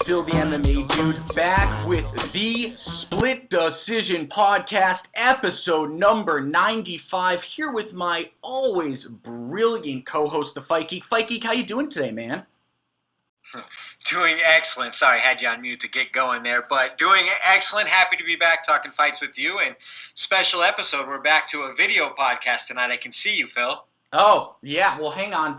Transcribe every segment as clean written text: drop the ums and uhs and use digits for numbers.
Phil the MMA Dude, back with the Split Decision Podcast, episode number 95, here with my always brilliant co-host, the Fight Geek. Fight Geek, how you doing today, man? Doing excellent. Sorry, I had you on mute to get going there, but doing excellent. Happy to be back talking fights with you, and special episode. We're back to a video podcast tonight. I can see you, Phil. Oh, yeah, well, hang on.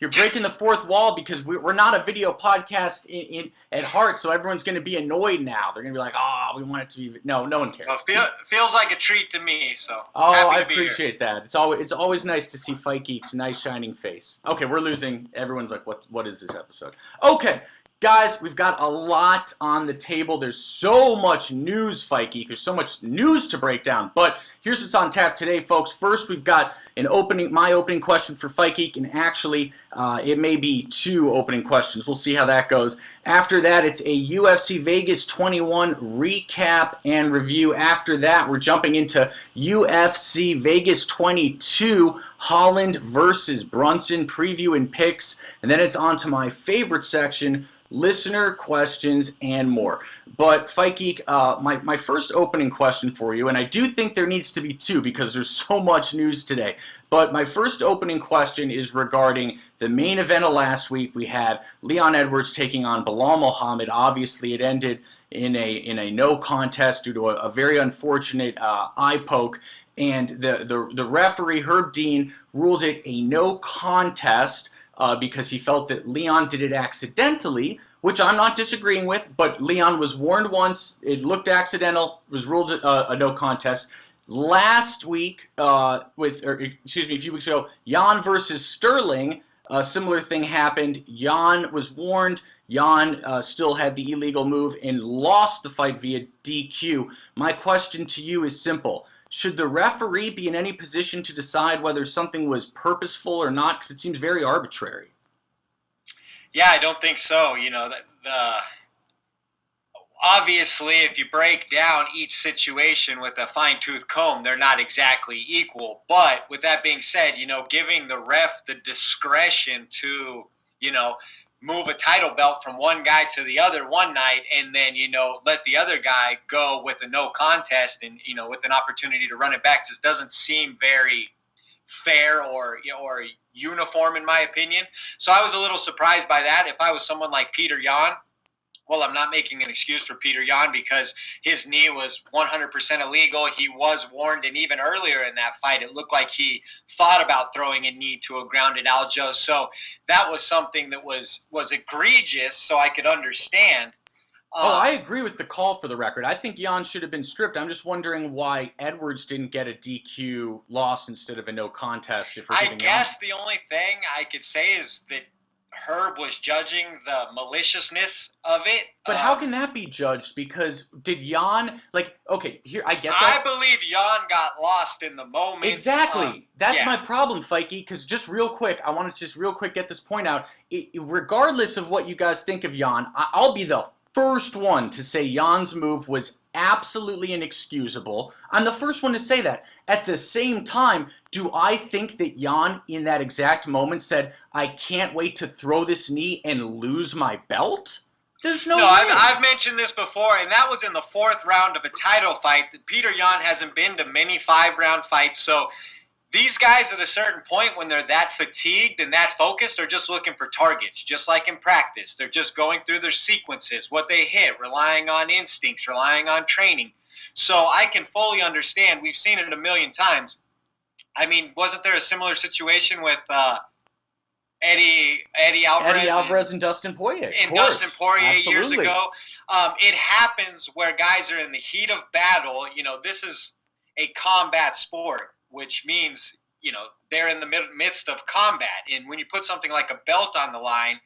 You're breaking the fourth wall because we're not a video podcast at heart, so everyone's going to be annoyed now. They're going to be like, we want it to be... No one cares. Well, feels like a treat to me, so I appreciate that. It's always nice to see Fight Geek's nice shining face. Okay, we're losing. Everyone's like, what is this episode? Okay, guys, we've got a lot on the table. There's so much news, Fight Geek. There's so much news to break down, but here's what's on tap today, folks. First, we've got my opening question for Fight Geek, and actually, it may be two opening questions. We'll see how that goes. After that, it's a UFC Vegas 21 recap and review. After that, we're jumping into UFC Vegas 22, Holland versus Brunson preview and picks, and then it's on to my favorite section, listener questions and more. But Fight Geek, my first opening question for you, and I do think there needs to be two because there's so much news today, but my first opening question is regarding the main event of last week. We had Leon Edwards taking on Belal Muhammad. Obviously, it ended in a no contest due to a very unfortunate eye poke, and the referee, Herb Dean, ruled it a no contest because he felt that Leon did it accidentally, which I'm not disagreeing with, but Leon was warned once, it looked accidental, was ruled a no contest. Last week, a few weeks ago, Jan versus Sterling, a similar thing happened. Jan was warned, Jan still had the illegal move and lost the fight via DQ. My question to you is simple. Should the referee be in any position to decide whether something was purposeful or not? Because it seems very arbitrary. Yeah, I don't think so. Obviously, if you break down each situation with a fine-tooth comb, they're not exactly equal. But with that being said, giving the ref the discretion to, move a title belt from one guy to the other one night and then, let the other guy go with a no contest and, with an opportunity to run it back just doesn't seem very fair or uniform in my opinion. So I was a little surprised by that. If I was someone like Peter Yan, well, I'm not making an excuse for Peter Yan because his knee was 100% illegal. He was warned, and even earlier in that fight, it looked like he thought about throwing a knee to a grounded Aljo. So that was something that was egregious, so I could understand. I agree with the call for the record. I think Yan should have been stripped. I'm just wondering why Edwards didn't get a DQ loss instead of a no contest. I guess the only thing I could say is that Herb was judging the maliciousness of it. But how can that be judged? Because did Jan, here, I get that. I believe Jan got lost in the moment. Exactly. That's my problem, Fikey, because just real quick, I want to just real quick get this point out. Regardless of what you guys think of Jan, I'll be the first one to say Jan's move was absolutely inexcusable. I'm the first one to say that. At the same time, do I think that Jan, in that exact moment, said, I can't wait to throw this knee and lose my belt? There's no way. I've mentioned this before, and that was in the fourth round of a title fight. Peter Yan hasn't been to many 5-round fights, so these guys at a certain point when they're that fatigued and that focused are just looking for targets, just like in practice. They're just going through their sequences, what they hit, relying on instincts, relying on training. So I can fully understand. We've seen it a million times. I mean, wasn't there a similar situation with Eddie Alvarez? Eddie Alvarez and Dustin Poirier. Dustin Poirier Absolutely. Years ago. It happens where guys are in the heat of battle. This is a combat sport, which means, they're in the midst of combat. And when you put something like a belt on the line,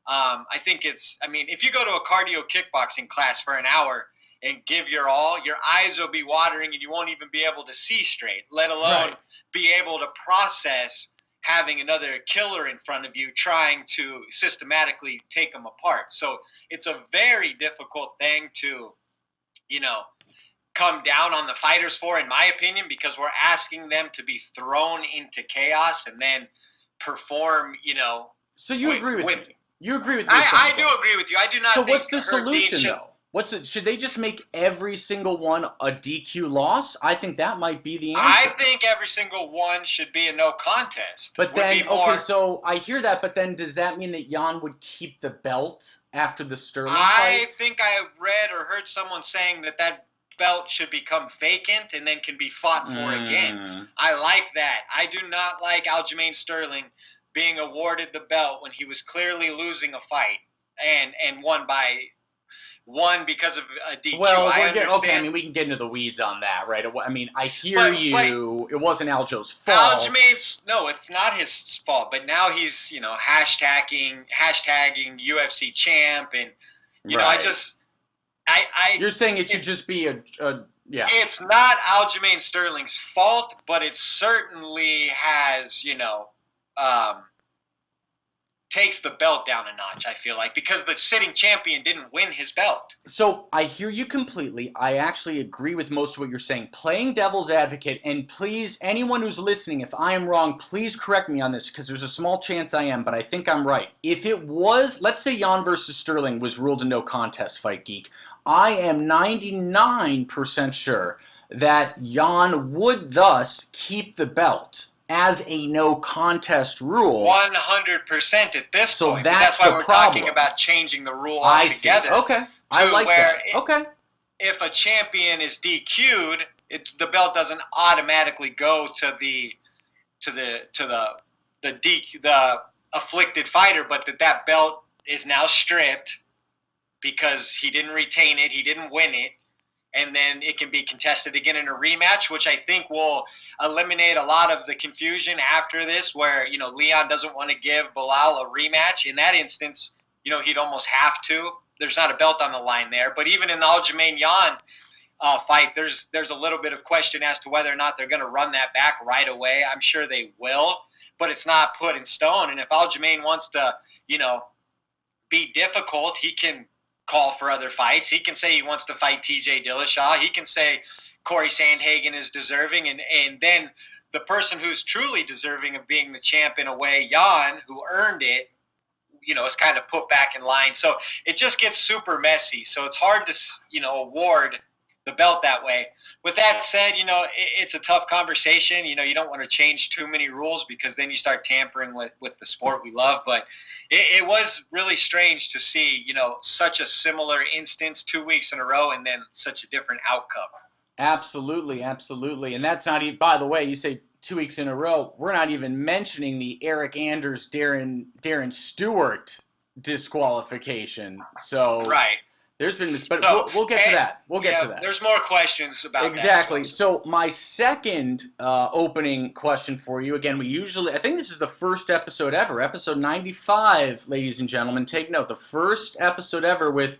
I think if you go to a cardio kickboxing class for an hour and give your all, your eyes will be watering and you won't even be able to see straight, let alone be able to process having another killer in front of you trying to systematically take them apart. So it's a very difficult thing to, come down on the fighters for, in my opinion, because we're asking them to be thrown into chaos and then perform, So you agree with me? You agree with me? I do agree with you. I do not. So think what's the solution though? Should they just make every single one a DQ loss? I think that might be the answer. I think every single one should be a no contest. But then, okay, so I hear that, but then does that mean that Jan would keep the belt after the Sterling fight? I think I read or heard someone saying that belt should become vacant and then can be fought for again. I like that. I do not like Aljamain Sterling being awarded the belt when he was clearly losing a fight and won because of a DQ. Well, okay, I mean, we can get into the weeds on that, right? I mean, I hear you. It wasn't Aljo's fault. No, it's not his fault. But now he's, hashtagging UFC champ, and right. You're saying it should just be yeah. It's not Aljamain Sterling's fault, but it certainly has, takes the belt down a notch, I feel like, because the sitting champion didn't win his belt. So I hear you completely. I actually agree with most of what you're saying. Playing devil's advocate, and please, anyone who's listening, if I am wrong, please correct me on this, because there's a small chance I am, but I think I'm right. If it was, let's say Jan versus Sterling was ruled a no contest, Fight Geek, I am 99% sure that Jan would thus keep the belt as a no contest rule. 100% at this so point. That's why the we're problem. Talking about changing the rule I altogether. see. Okay. I like that. Okay. If a champion is DQ'd, the belt doesn't automatically go to the afflicted fighter, but that belt is now stripped because he didn't retain it, he didn't win it. And then it can be contested again in a rematch, which I think will eliminate a lot of the confusion after this, where, Leon doesn't want to give Bilal a rematch. In that instance, he'd almost have to. There's not a belt on the line there. But even in the Aljamain Jan fight, there's a little bit of question as to whether or not they're going to run that back right away. I'm sure they will, but it's not put in stone. And if Aljamain wants to, be difficult, he can call for other fights. He can say he wants to fight TJ Dillashaw. He can say Corey Sandhagen is deserving, and then the person who's truly deserving of being the champ in a way, Jan, who earned it, is kind of put back in line. So it just gets super messy. So it's hard to, award the belt that way. With that said, it's a tough conversation. You don't want to change too many rules because then you start tampering with the sport we love. But it was really strange to see, such a similar instance 2 weeks in a row and then such a different outcome. Absolutely, absolutely. And that's not even, by the way, you say 2 weeks in a row, we're not even mentioning the Eric Anders, Darren Stewart disqualification. So right. There's been this, but we'll get to that. We'll get to that. There's more questions about that. Exactly. So my second opening question for you, again, I think this is the first episode ever, episode 95, ladies and gentlemen. Take note, the first episode ever with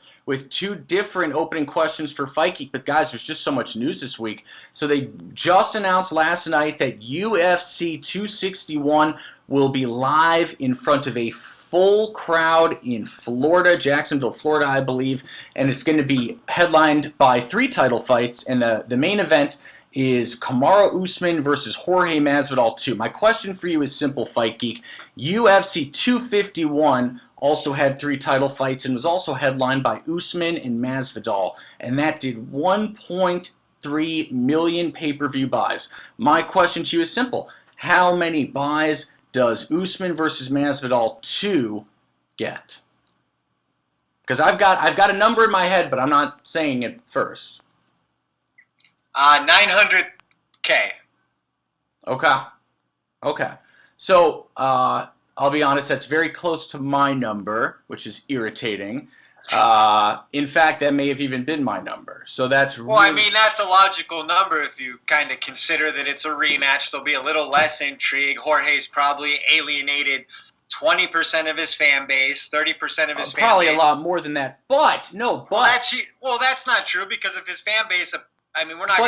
two different opening questions for Fight Geek. But guys, there's just so much news this week. So they just announced last night that UFC 261 will be live in front of a full crowd in Florida, Jacksonville, Florida, I believe, and it's going to be headlined by 3 title fights, and the main event is Kamaru Usman versus Jorge Masvidal 2. My question for you is simple, Fight Geek. UFC 251 also had 3 title fights and was also headlined by Usman and Masvidal, and that did 1.3 million pay-per-view buys. My question to you is simple. How many buys does Usman versus Masvidal 2 get? Because I've got a number in my head, but I'm not saying it first. 900K. Okay. So I'll be honest, that's very close to my number, which is irritating. In fact, that may have even been my number. So that's well, I mean, that's a logical number if you kind of consider that it's a rematch. There'll be a little less intrigue. Jorge's probably alienated 20% of his fan base, 30% of his fan base. Probably a lot more than that. But that's not true because of his fan base. I mean, we're not.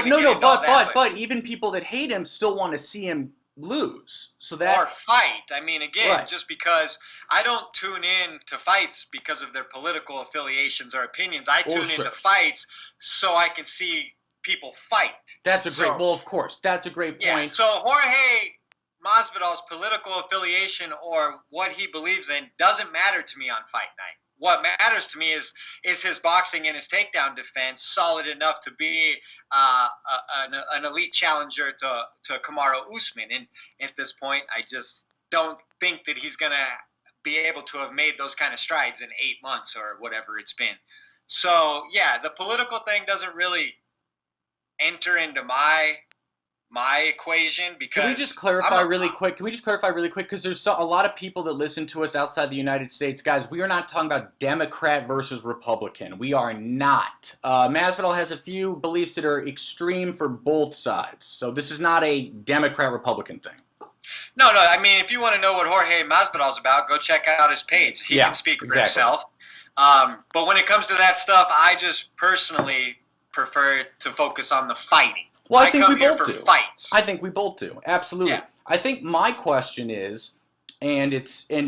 But even people that hate him still want to see him lose. So that's or fight. I mean, again, right. Just because I don't tune in to fights because of their political affiliations or opinions. I tune into fights so I can see people fight. That's a great. Well, of course, that's a great point. So Jorge, Masvidal's political affiliation or what he believes in doesn't matter to me on fight night. What matters to me is his boxing and his takedown defense solid enough to be an elite challenger to Kamaru Usman. And at this point, I just don't think that he's going to be able to have made those kind of strides in 8 months or whatever it's been. So, yeah, the political thing doesn't really enter into my equation because Can we just clarify really quick? Because there's a lot of people that listen to us outside the United States. Guys, we are not talking about Democrat versus Republican. We are not. Masvidal has a few beliefs that are extreme for both sides. So this is not a Democrat-Republican thing. No. I mean, if you want to know what Jorge Masvidal's about, go check out his page. He can speak for himself. But when it comes to that stuff, I just personally prefer to focus on the fighting. Well, I think we both do. Fights. I think we both do. Absolutely. Yeah. I think my question is, and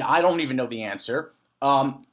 I don't even know the answer. How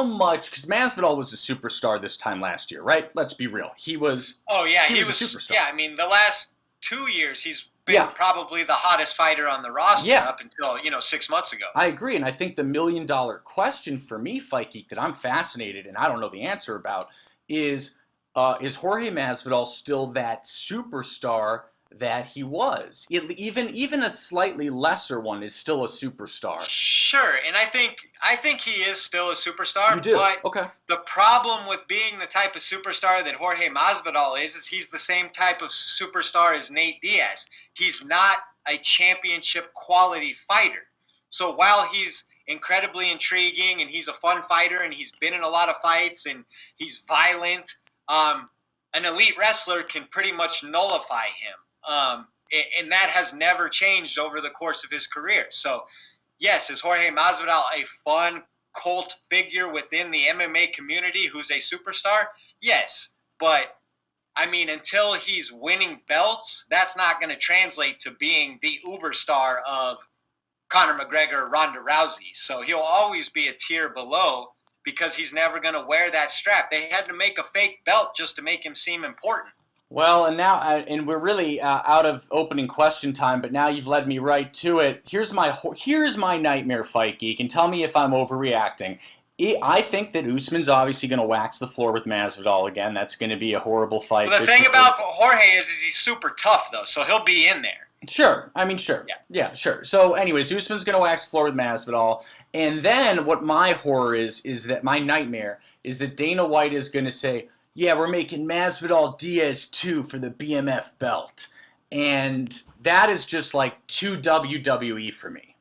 much? Because Masvidal was a superstar this time last year, right? Let's be real. He was. Oh yeah, he was a superstar. Yeah, I mean the last 2 years he's been probably the hottest fighter on the roster up until 6 months ago. I agree, and I think the $1 million question for me, Fight Geek, that I'm fascinated and I don't know the answer about is Jorge Masvidal still that superstar that he was? Even a slightly lesser one is still a superstar. Sure, and I think he is still a superstar. You do? But okay. The problem with being the type of superstar that Jorge Masvidal is he's the same type of superstar as Nate Diaz. He's not a championship quality fighter. So while he's incredibly intriguing and he's a fun fighter and he's been in a lot of fights and he's violent, an elite wrestler can pretty much nullify him. And that has never changed over the course of his career. So, yes, is Jorge Masvidal a fun cult figure within the MMA community who's a superstar? Yes. But, I mean, until he's winning belts, that's not going to translate to being the uber star of Conor McGregor or Ronda Rousey. So he'll always be a tier below, because he's never going to wear that strap. They had to make a fake belt just to make him seem important. Well, and now, and we're really out of opening question time, but now you've led me right to it. Here's my nightmare, Fight Geek, and tell me if I'm overreacting. I think that Usman's obviously going to wax the floor with Masvidal again. That's going to be a horrible fight. Well, the thing about Jorge is he's super tough, though, so he'll be in there. Sure. I mean, sure. Yeah, sure. So, anyways, Usman's going to wax the floor with Masvidal. And then what my horror is that my nightmare is that Dana White is going to say, yeah, we're making Masvidal Diaz 2 for the BMF belt. And that is just like too WWE for me.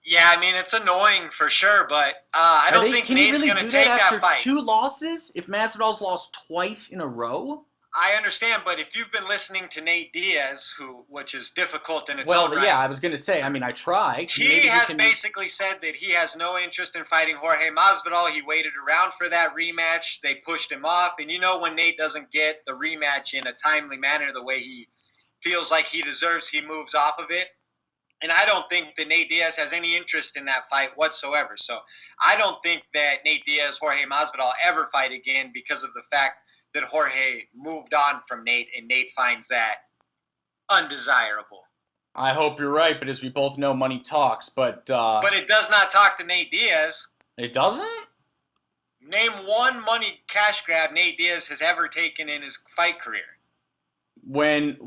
Yeah, I mean, it's annoying for sure, but I don't think Nate's going to take that fight. 2 losses? If Masvidal's lost twice in a row? I understand, but if you've been listening to Nate Diaz, which is difficult in its own right. Well, yeah, I was going to say, I mean, I tried. He has basically said that he has no interest in fighting Jorge Masvidal. He waited around for that rematch. They pushed him off. And when Nate doesn't get the rematch in a timely manner the way he feels like he deserves, he moves off of it. And I don't think that Nate Diaz has any interest in that fight whatsoever. So I don't think that Nate Diaz, Jorge Masvidal ever fight again because of the fact that Jorge moved on from Nate, and Nate finds that undesirable. I hope you're right, but as we both know, money talks. But it does not talk to Nate Diaz. It doesn't? Name one money cash grab Nate Diaz has ever taken in his fight career. When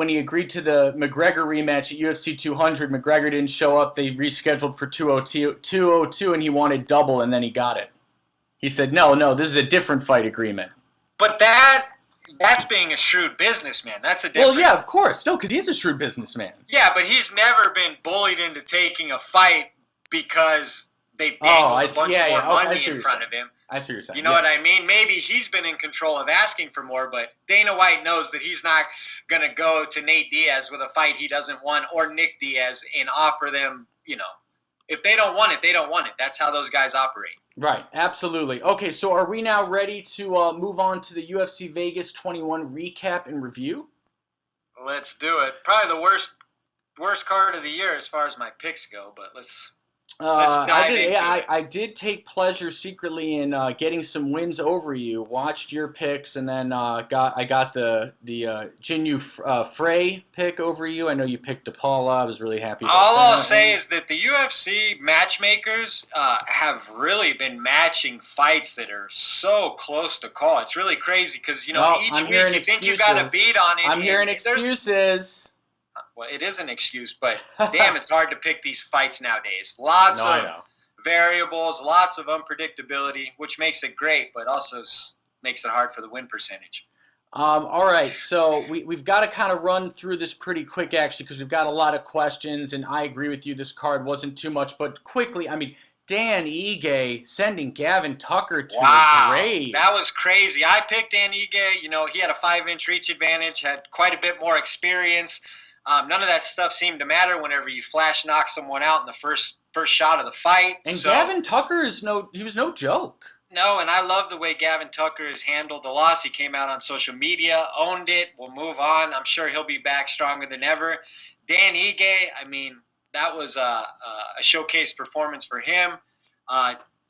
he agreed to the McGregor rematch at UFC 200, McGregor didn't show up. They rescheduled for 202, and he wanted double, and then he got it. He said, no, this is a different fight agreement. But that's being a shrewd businessman. That's a different... Well, yeah, of course. No, because he's a shrewd businessman. Yeah, but he's never been bullied into taking a fight because they dangled a bunch more money in front of him. I see what you're saying. You know what I mean? Maybe he's been in control of asking for more, but Dana White knows that he's not going to go to Nate Diaz with a fight he doesn't want, or Nick Diaz, and offer them, if they don't want it, they don't want it. That's how those guys operate. Right, absolutely. Okay, so are we now ready to move on to the UFC Vegas 21 recap and review? Let's do it. Probably the worst card of the year as far as my picks go, but let's Let's dive into it. I did take pleasure secretly in getting some wins over you. Watched your picks, and then I got the Jinyu Frey pick over you. I know you picked DePaula. I was really happy about All I'll that. say is that the UFC matchmakers have really been matching fights that are so close to call. It's really crazy because, each I'm week hearing you think you got a excuses. beat on it. I'm hearing excuses. Well, it is an excuse, but damn, it's hard to pick these fights nowadays. Lots I of know. variables, lots of unpredictability, which makes it great, but also makes it hard for the win percentage. All right, so we've got to kind of run through this pretty quick, actually, because we've got a lot of questions, and I agree with you. This card wasn't too much, but quickly, I mean, Dan Ige sending Gavin Tucker to the grave. That was crazy. I picked Dan Ige. He had a 5-inch reach advantage, had quite a bit more experience. None of that stuff seemed to matter whenever you flash knock someone out in the first shot of the fight. And Gavin Tucker was no joke. No, and I love the way Gavin Tucker has handled the loss. He came out on social media, owned it. We'll move on. I'm sure he'll be back stronger than ever. Dan Ige, I mean, that was a showcase performance for him.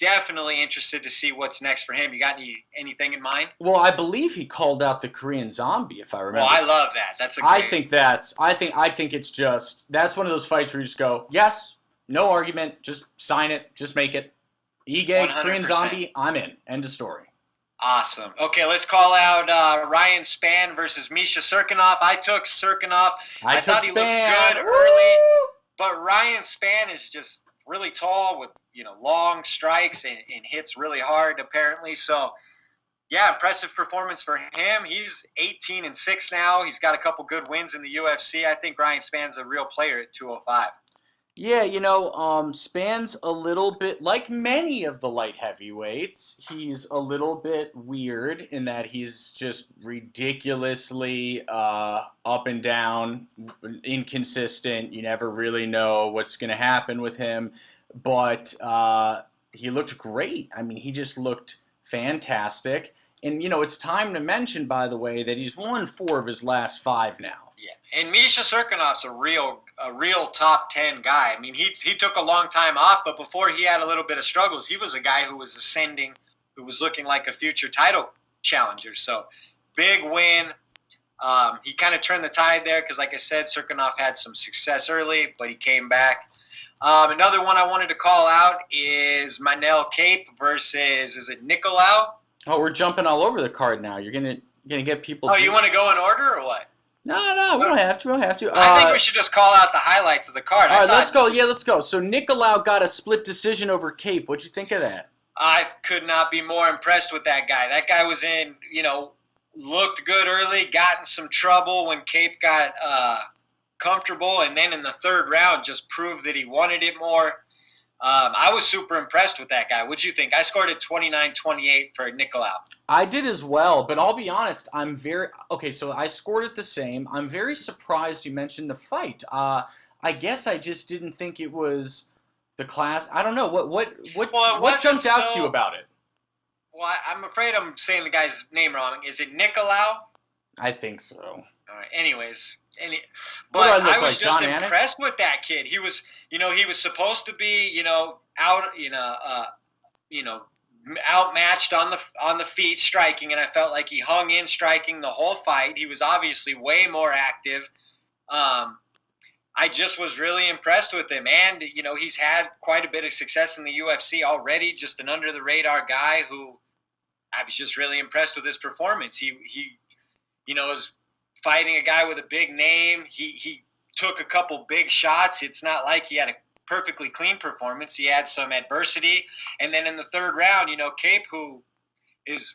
Definitely interested to see what's next for him. You got anything in mind? Well, I believe he called out the Korean Zombie, if I remember. Well, I love that. That's a great... I think it's just, that's one of those fights where you just go, yes, no argument, just sign it, just make it. Ige, 100%. Korean Zombie, I'm in. End of story. Awesome. Okay, let's call out Ryan Spann versus Misha Serkinov. I took Serkinov. I thought he looked good early, but Ryan Spann is just really tall with long strikes and hits really hard apparently. So yeah, impressive performance for him. He's 18-6 now. He's got a couple good wins in the UFC. I think Ryan Spann's a real player at 205. Yeah, Spann's a little bit, like many of the light heavyweights, he's a little bit weird in that he's just ridiculously up and down, inconsistent. You never really know what's going to happen with him. But he looked great. I mean, he just looked fantastic. And, it's time to mention, by the way, that he's won 4 of his last 5 now. Yeah, and Misha Serkinov's a real top 10 guy. I mean, he took a long time off, but before he had a little bit of struggles, he was a guy who was ascending, who was looking like a future title challenger. So, big win. He kind of turned the tide there because, like I said, Serkinov had some success early, but he came back. Another one I wanted to call out is Manel Cape versus, is it Nicolau? Oh, we're jumping all over the card now. You're gonna get people. Oh, you want to go in order or what? No, we don't have to. I think we should just call out the highlights of the card. All right, let's go. Yeah, let's go. So Nicolau got a split decision over Cape. What'd you think of that? I could not be more impressed with that guy. That guy was looked good early, got in some trouble when Cape got comfortable, and then in the 3rd round just proved that he wanted it more. I was super impressed with that guy. What'd you think? I scored at 29-28 for Nicolau. I did as well, but I'll be honest, so I scored it the same. I'm very surprised you mentioned the fight. I guess I just didn't think it was the class. I don't know. What jumped out to you about it? Well, I'm afraid I'm saying the guy's name wrong. Is it Nicolau? I think so. All right. Anyways, but I was just impressed with that kid. He was, he was supposed to be, outmatched on the feet striking, and I felt like he hung in striking the whole fight. He was obviously way more active. I just was really impressed with him, and he's had quite a bit of success in the UFC already. Just an under the radar guy who I was just really impressed with his performance. He is fighting a guy with a big name. He took a couple big shots. It's not like he had a perfectly clean performance. He had some adversity. And then in the 3rd round, Cape, who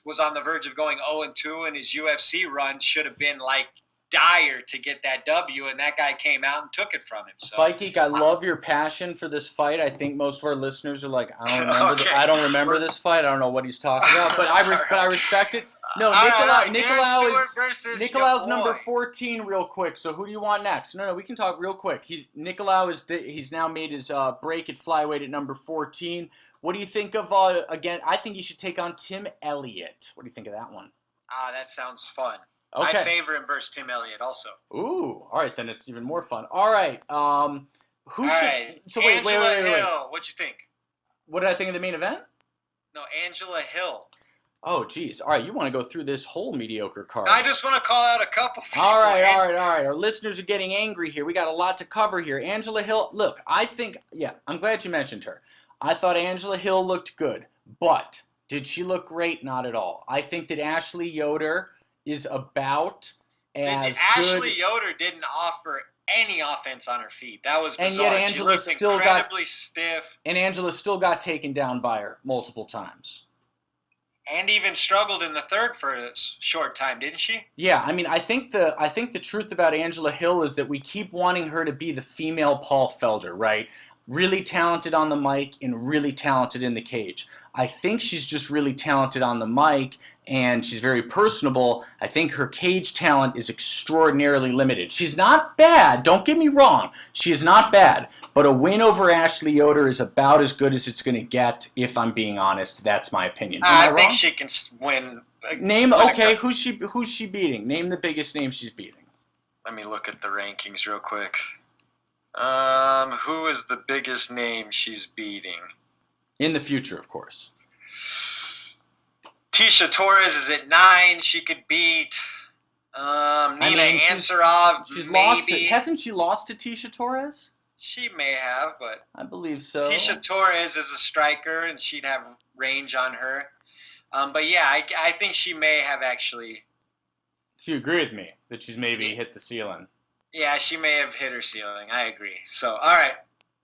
was on the verge of going 0-2 in his UFC run, should have been like dire to get that W, and that guy came out and took it from him. So, Fight Geek, I love your passion for this fight. I think most of our listeners are like, I don't remember this fight. I don't know what he's talking about, but I respect it. No, Nicolau's number 14 real quick. So who do you want next? No, we can talk real quick. He's now made his break at flyweight at number 14. What do you think of, again, I think you should take on Tim Elliott. What do you think of that one? That sounds fun. Okay. I favor him versus Tim Elliott also. Ooh, all right, then it's even more fun. All right, Who All should? right. So wait. Hill. What'd you think? What did I think of the main event? No, Angela Hill. Oh, geez. All right, you want to go through this whole mediocre card. I just want to call out a couple people. All right. Our listeners are getting angry here. We got a lot to cover here. Angela Hill, look, I think, I'm glad you mentioned her. I thought Angela Hill looked good, but did she look great? Not at all. I think that Ashley Yoder is about as Ashley good. Yoder didn't offer any offense on her feet. That was bizarre. And yet Angela still incredibly stiff. And Angela still got taken down by her multiple times. And even struggled in the third for a short time, didn't she? Yeah, I mean, I think the truth about Angela Hill is that we keep wanting her to be the female Paul Felder, right? Really talented on the mic and really talented in the cage. I think she's just really talented on the mic and she's very personable. I think her cage talent is extraordinarily limited. She's not bad, don't get me wrong. She is not bad, but a win over Ashley Yoder is about as good as it's going to get, if I'm being honest. That's my opinion. I think she can win. Who's she beating? Name the biggest name she's beating. Let me look at the rankings real quick. Who is the biggest name she's beating? In the future, of course. Tisha Torres is at 9. She could beat Nina Ansaroff. She's maybe. lost. Hasn't she lost to Tisha Torres? She may have, but I believe so. Tisha Torres is a striker, and she'd have range on her. But yeah, I think she may have actually. So you agree with me that she's maybe hit the ceiling? Yeah, she may have hit her ceiling. I agree. So, all right.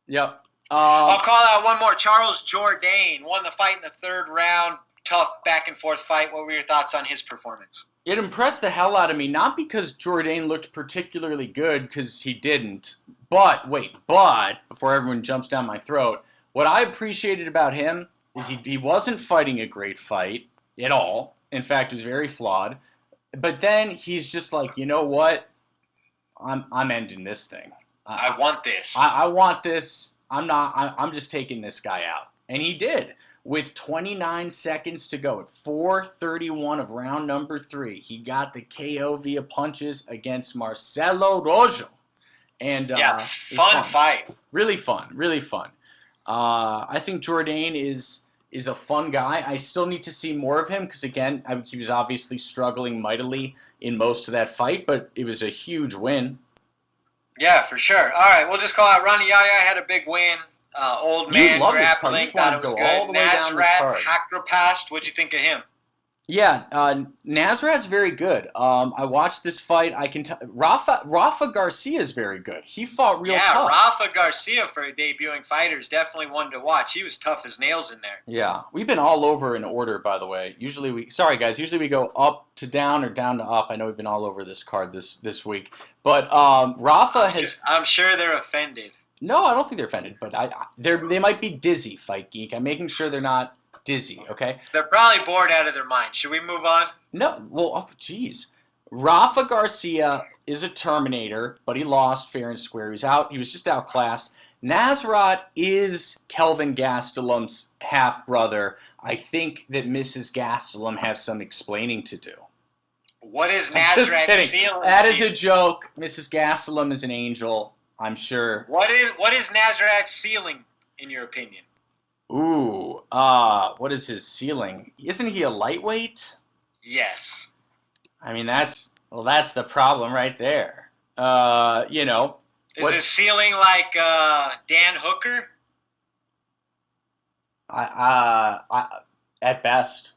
Yep. I'll call out one more. Charles Jourdain won the fight in the third round. Tough back-and-forth fight. What were your thoughts on his performance? It impressed the hell out of me, not because Jourdain looked particularly good, because he didn't. But before everyone jumps down my throat, what I appreciated about him is he wasn't fighting a great fight at all. In fact, it was very flawed. But then he's just like, you know what? I'm ending this thing. I want this. I want this. I'm just taking this guy out. And he did. With 29 seconds to go at 4:31 of round number 3, he got the KO via punches against Marcelo Rojo. And fun fight. Really fun. I think Jourdain is a fun guy. I still need to see more of him because, again, he was obviously struggling mightily in most of that fight, but it was a huge win. Yeah, for sure. All right, we'll just call out Ronnie Yaya had a big win. Old man grappling, thought it was good. Nazareth, Hakrapast, what'd you think of him? Yeah, Nazareth's very good. I watched this fight. I can tell Rafa Garcia is very good. He fought real tough. Yeah, Rafa Garcia for a debuting fighter is definitely one to watch. He was tough as nails in there. Yeah, we've been all over in order, by the way. Usually we go up to down or down to up. I know we've been all over this card this week, but Rafa has. I'm sure they're offended. No, I don't think they're offended, but they might be dizzy, Fight Geek. I'm making sure they're not dizzy, okay? They're probably bored out of their mind. Should we move on? No, well, geez. Rafa Garcia is a Terminator, but he lost fair and square. He was just outclassed. Nazareth is Kelvin Gastelum's half-brother. I think that Mrs. Gastelum has some explaining to do. What is Nazareth's ceiling? That is a joke. Mrs. Gastelum is an angel, I'm sure. What is Nazareth's ceiling, in your opinion? Ooh, what is his ceiling? Isn't he a lightweight? Yes. I mean, that's the problem right there. Is his ceiling like Dan Hooker? I at best.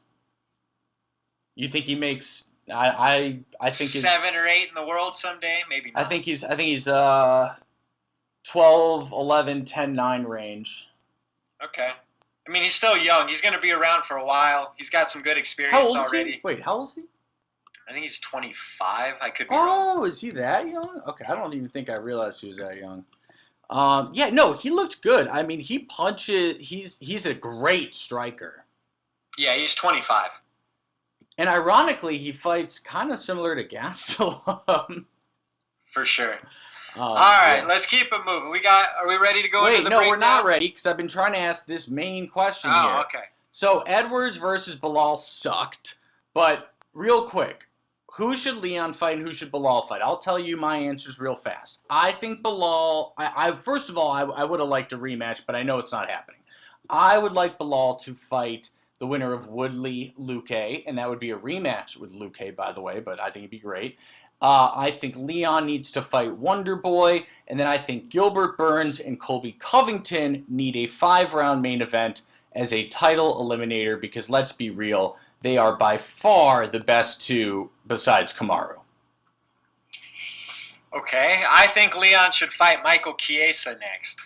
You think he makes? I think 7 or 8 in the world someday, maybe not. I think he's 12, 11, 10, 9 range. Okay. I mean, he's still young. He's going to be around for a while. He's got some good experience already. Is he? Wait, how old is he? I think he's 25. I could be wrong. Oh, is he that young? Okay, I don't even think I realized he was that young. He looked good. I mean, he punches. He's a great striker. Yeah, he's 25. And ironically, he fights kind of similar to Gastelum. For sure. All right, let's keep it moving. Are we ready to go into the breakdown? Wait, no, we're not ready because I've been trying to ask this main question here. Oh, okay. So Edwards versus Bilal sucked, but real quick, Who should Leon fight and who should Bilal fight? I'll tell you my answers real fast. I think Bilal, first of all, I would have liked a rematch, but I know it's not happening. I would like Bilal to fight the winner of Woodley-Luque, and that would be a rematch with Luque, by the way, but I think it'd be great. I think Leon needs to fight Wonder Boy, and then I think Gilbert Burns and Colby Covington need a 5-round main event as a title eliminator, because let's be real, they are by far the best two besides Kamaru. Okay, I think Leon should fight Michael Chiesa next.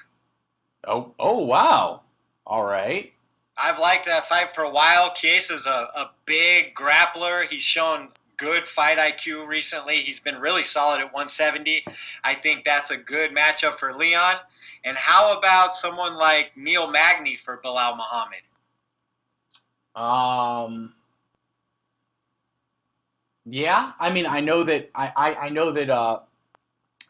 Oh, wow. All right. I've liked that fight for a while. Chiesa's a big grappler. He's shown good fight IQ recently. He's been really solid at 170. I think that's a good matchup for Leon. And how about someone like Neil Magny for Bilal Muhammad? Yeah, I mean, I know that Hamzat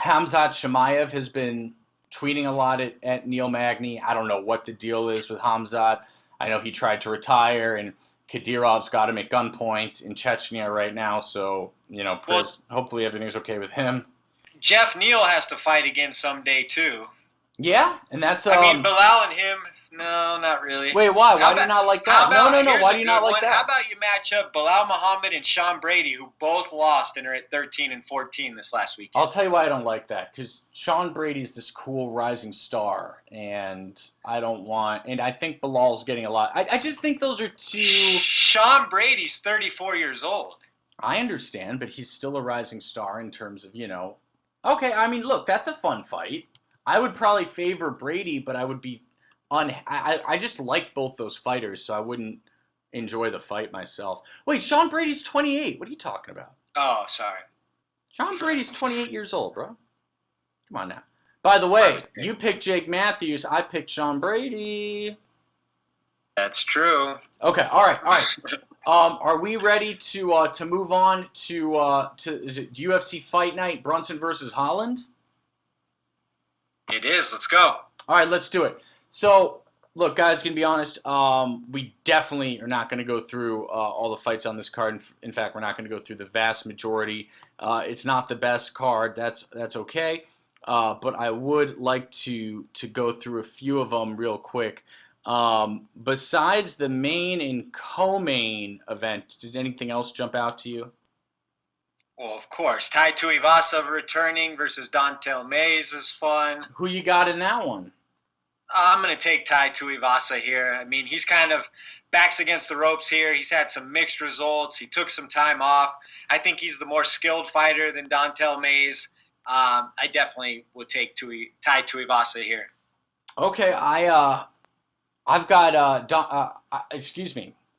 Shemaev has been tweeting a lot at Neil Magny. I don't know what the deal is with Hamzat. I know he tried to retire, and Kadyrov's got him at gunpoint in Chechnya right now, so, hopefully everything's okay with him. Jeff Neal has to fight again someday, too. Yeah, and that's... I mean, Bilal and him... No, not really. Wait, why? Why do you not like that? No. Why do you not like that? How about you match up Bilal Muhammad and Sean Brady, who both lost and are at 13-14 this last week? I'll tell you why I don't like that. Because Sean Brady's this cool rising star, and I think Bilal's getting a lot. I just think those are two... Sean Brady's 34 years old. I understand, but he's still a rising star in terms of, Okay, I mean, look, that's a fun fight. I would probably favor Brady, but I would be... I just like both those fighters, so I wouldn't enjoy the fight myself. Wait, Sean Brady's 28. What are you talking about? Oh, sorry. Sean Brady's 28 years old, bro. Come on now. By the way, you picked Jake Matthews. I picked Sean Brady. That's true. Okay, all right. Are we ready to move on to is it UFC Fight Night, Brunson versus Holland? It is. Let's go. All right, let's do it. So, look, guys, gonna be honest. We definitely are not going to go through all the fights on this card. In fact, we're not going to go through the vast majority. It's not the best card. That's okay. But I would like to go through a few of them real quick. Besides the main and co-main event, did anything else jump out to you? Well, of course. Tai Tuivasa returning versus Dontel Mays is fun. Who you got in that one? I'm going to take Tai Tuivasa here. I mean, he's kind of backs against the ropes here. He's had some mixed results. He took some time off. I think he's the more skilled fighter than Dontel Mays. I definitely would take Tai Tuivasa here. Okay, I've got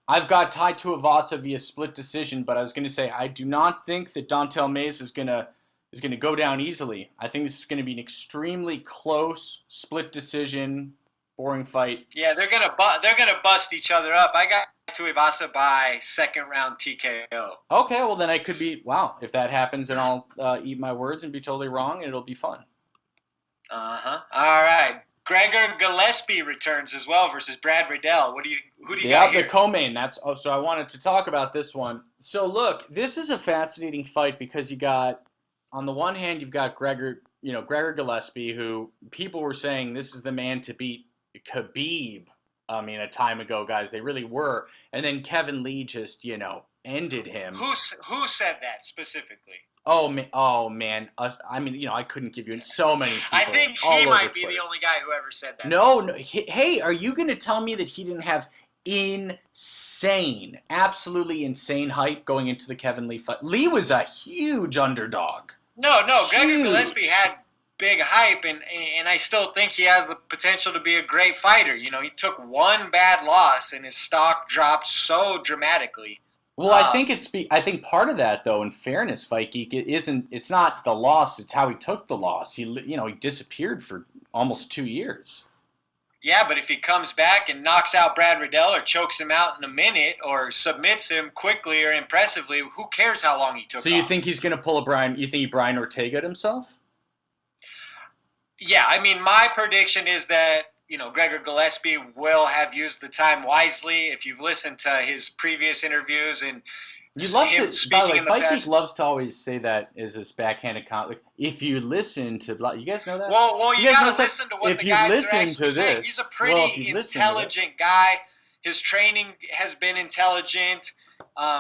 I've got Tai Tuivasa via split decision, but I was going to say I do not think that Dontel Mays is going to go down easily. I think this is going to be an extremely close split decision, boring fight. Yeah, they're gonna bust each other up. I got Tuivasa by second round TKO. Okay, well then I could be If that happens, then I'll eat my words and be totally wrong, and it'll be fun. All right. Gregor Gillespie returns as well versus Brad Riddell. Who do you got here? Yeah, the co-main. So I wanted to talk about this one. So look, this is a fascinating fight because you got. On the one hand, you've got Gregor Gillespie, who people were saying this is the man to beat Khabib. I mean, a time ago, guys, they really were. And then Kevin Lee just, ended him. Who said that specifically? Oh man. I mean, I couldn't give you so many people. I think he might be the only guy who ever said that. No. Hey, are you going to tell me that he didn't have absolutely insane hype going into the Kevin Lee fight? Lee was a huge underdog. No, Gregor Gillespie had big hype, and I still think he has the potential to be a great fighter. He took one bad loss, and his stock dropped so dramatically. Well, I think part of that, though, in fairness, Fight Geek, it's not the loss, it's how he took the loss. He disappeared for almost 2 years. Yeah, but if he comes back and knocks out Brad Riddell or chokes him out in a minute or submits him quickly or impressively, who cares how long he took off? So you think he's going to pull you think Brian Ortega himself? Yeah, I mean, my prediction is that, Gregor Gillespie will have used the time wisely. If you've listened to his previous interviews and You love him to, by the speaking way, in the Fight Geek past. loves to always say that as this backhanded comment. Like, if you listen to, you guys know that? Well, you guys gotta notice that? listen to what If the you guys are listen actually to saying. this, He's a if pretty you listen to intelligent guy. His training has been intelligent.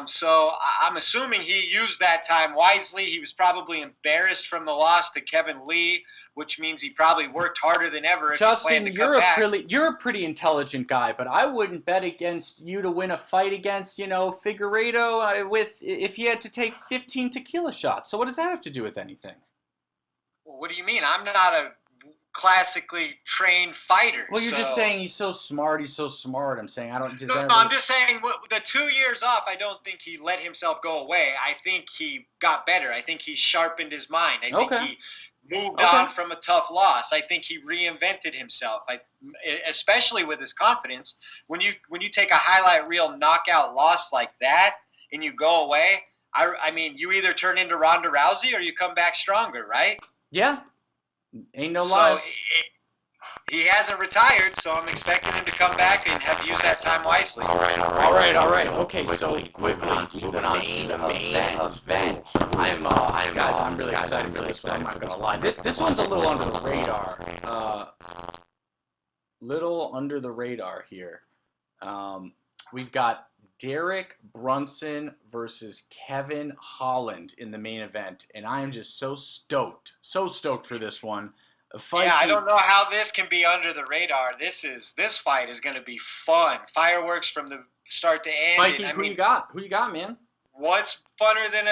So I'm assuming he used that time wisely. He was probably embarrassed from the loss to Kevin Lee, which means he probably worked harder than ever if he planned Justin, to come back. you're a pretty intelligent guy, but I wouldn't bet against you to win a fight against, Figueiredo with if you had to take 15 tequila shots. So what does that have to do with anything? Well, what do you mean? I'm not a classically trained fighter. Well, you're just saying he's so smart. He's so smart. I'm saying I don't. No, I'm just saying the 2 years off. I don't think he let himself go away. I think he got better. I think he sharpened his mind. I think he moved on from a tough loss. I think he reinvented himself. Especially with his confidence. When you take a highlight reel knockout loss like that and you go away, I mean, you either turn into Ronda Rousey or you come back stronger, right? Yeah. Ain't no lies. He hasn't retired, so I'm expecting him to come back and have used that time wisely. All right. Okay, so quickly moving on to the main event. I'm really excited for this one. I'm not gonna lie. This one's a little under the radar. Little under the radar here. We've got Derrick Brunson versus Kelvin Holland in the main event, and I am just so stoked for this one. I don't know how this can be under the radar. This fight is going to be fun. Fireworks from the start to end. Fight Geek, who you got, man? What's funner than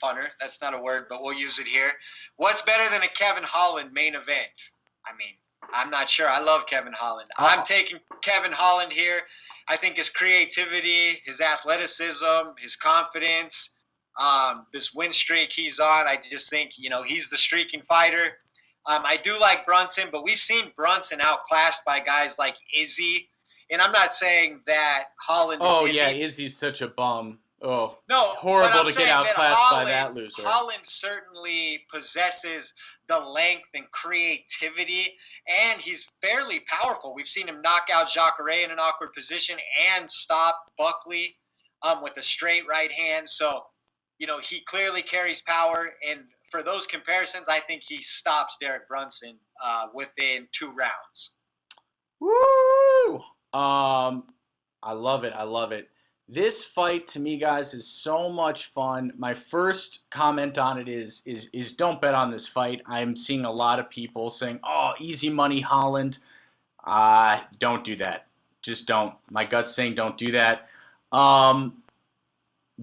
funner? That's not a word, but we'll use it here. What's better than a Kelvin Holland main event? I mean, I'm not sure. I love Kelvin Holland. I'm taking Kelvin Holland here. I think his creativity, his athleticism, his confidence, this win streak he's on, I just think, he's the streaking fighter. I do like Brunson, but we've seen Brunson outclassed by guys like Izzy. And I'm not saying that Holland is Izzy. Oh, yeah, Izzy's such a bum. Oh, no, horrible to get outclassed by that loser. Holland certainly possesses the length and creativity, and he's fairly powerful. We've seen him knock out Jacare in an awkward position and stop Buckley with a straight right hand. So, he clearly carries power, and for those comparisons, I think he stops Derrick Brunson within 2 rounds. Woo! I love it. This fight, to me, guys, is so much fun. My first comment on it is don't bet on this fight. I'm seeing a lot of people saying, oh, easy money, Holland. Don't do that. Just don't. My gut's saying don't do that.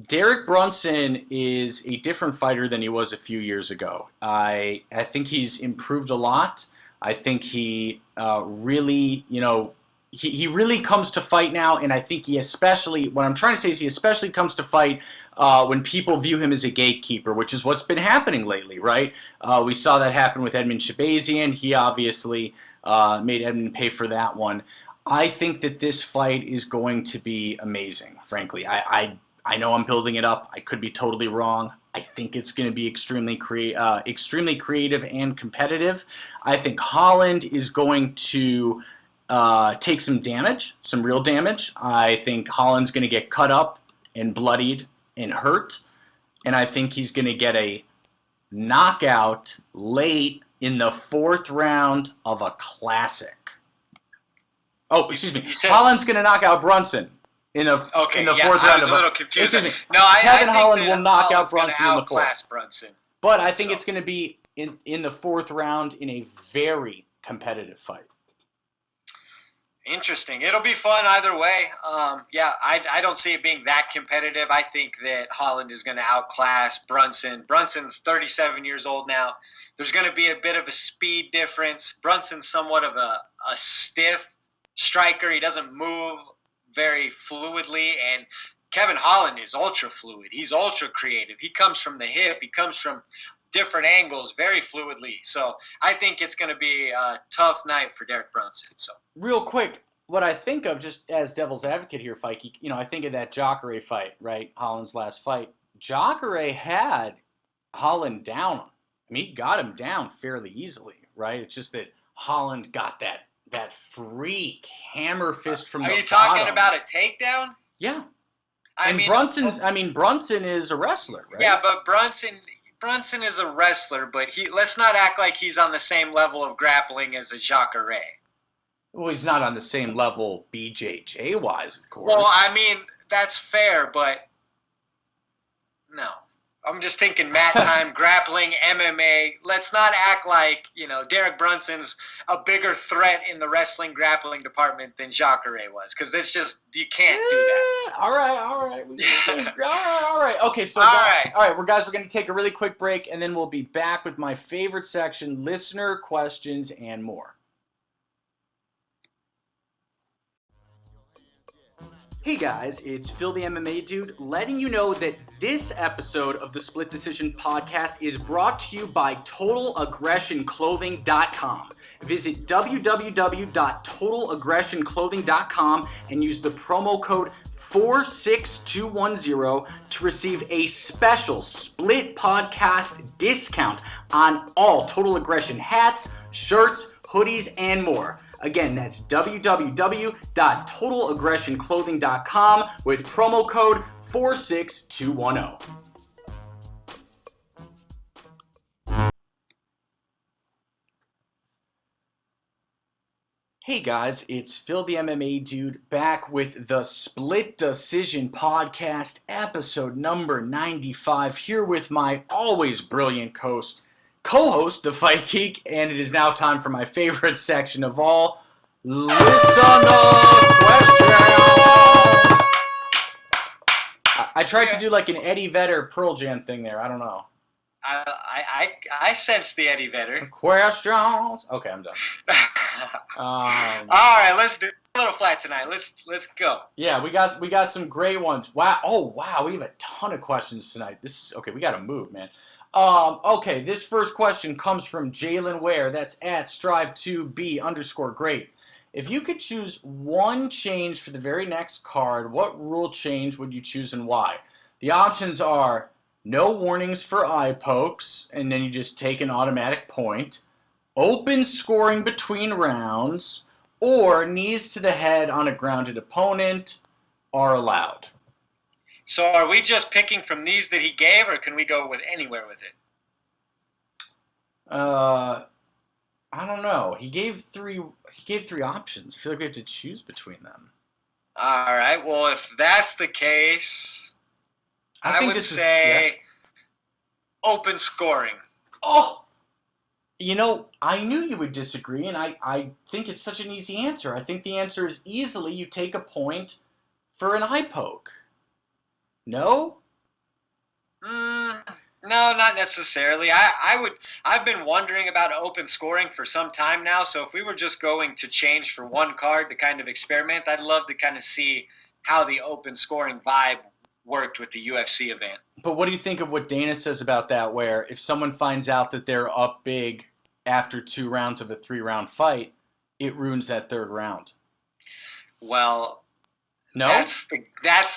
Derrick Brunson is a different fighter than he was a few years ago. I think he's improved a lot. I think he really, he really comes to fight now, and I think he especially, what I'm trying to say is he especially comes to fight when people view him as a gatekeeper, which is what's been happening lately, right? We saw that happen with Edmund Shabazian. He obviously made Edmund pay for that one. I think that this fight is going to be amazing, frankly. I know I'm building it up. I could be totally wrong. I think it's going to be extremely creative and competitive. I think Holland is going to take some damage, some real damage. I think Holland's going to get cut up and bloodied and hurt. And I think he's going to get a knockout late in the 4th round of a classic. Oh, excuse me. Holland's going to knock out Brunson. In the 4th round. I was a little confused. Excuse me. No, Kelvin I Holland think will knock out Holland's Brunson in the 4th. Brunson. But I think it's going to be in the 4th round in a very competitive fight. Interesting. It'll be fun either way. I don't see it being that competitive. I think that Holland is going to outclass Brunson. Brunson's 37 years old now. There's going to be a bit of a speed difference. Brunson's somewhat of a stiff striker. He doesn't move very fluidly, and Kelvin Holland is ultra fluid. He's ultra creative. He comes from the hip. He comes from different angles very fluidly. So I think it's going to be a tough night for Derrick Brunson. So real quick, what I think of just as devil's advocate here, Fikey, I think of that Jacare fight, right? Holland's last fight. Jacare had Holland down. I mean, he got him down fairly easily, right? It's just that Holland got that freak hammer fist from the bottom. Are you talking about a takedown? Yeah. Brunson is a wrestler, right? Yeah, but Brunson is a wrestler, but let's not act like he's on the same level of grappling as a Jacare. Well, he's not on the same level BJJ wise, of course. Well, that's fair, but no. I'm just thinking mat time, grappling, MMA. Let's not act like, Derrick Brunson's a bigger threat in the wrestling grappling department than Jacare was. Because you can't do that. All right. All right. Okay, so, we're going to take a really quick break, and then we'll be back with my favorite section, listener questions and more. Hey guys, it's Phil the MMA Dude letting you know that this episode of the Split Decision Podcast is brought to you by TotalAggressionClothing.com. Visit www.TotalAggressionClothing.com and use the promo code 46210 to receive a special Split Podcast discount on all Total Aggression hats, shirts, hoodies, and more. Again, that's www.TotalAggressionClothing.com with promo code 46210. Hey guys, it's Phil the MMA Dude back with the Split Decision Podcast, episode number 95, here with my always brilliant co-host, the Fight Geek, and it is now time for my favorite section of all, listener questions. I tried to do like an Eddie Vedder Pearl Jam thing there. I don't know. I sense the Eddie Vedder. Questions. Okay, I'm done. All right, let's do a little flat tonight. Let's go. Yeah, we got some great ones. Wow. Oh wow, we have a ton of questions tonight. Okay. We got to move, man. Okay, this first question comes from Jalen Ware. That's at strive2b_great. If you could choose one change for the very next card, what rule change would you choose and why? The options are no warnings for eye pokes, and then you just take an automatic point, open scoring between rounds, or knees to the head on a grounded opponent are allowed. So are we just picking from these that he gave, or can we go with anywhere with it? I don't know. He gave three options. I feel like we have to choose between them. All right. Well, if that's the case, I would say open scoring. Oh, I knew you would disagree, and I think it's such an easy answer. I think the answer is easily you take a point for an eye poke. No? No, not necessarily. I've been wondering about open scoring for some time now, so if we were just going to change for one card to kind of experiment, I'd love to kind of see how the open scoring vibe worked with the UFC event. But what do you think of what Dana says about that, where if someone finds out that they're up big after 2 rounds of a 3-round fight, it ruins that 3rd round? Well, no? That's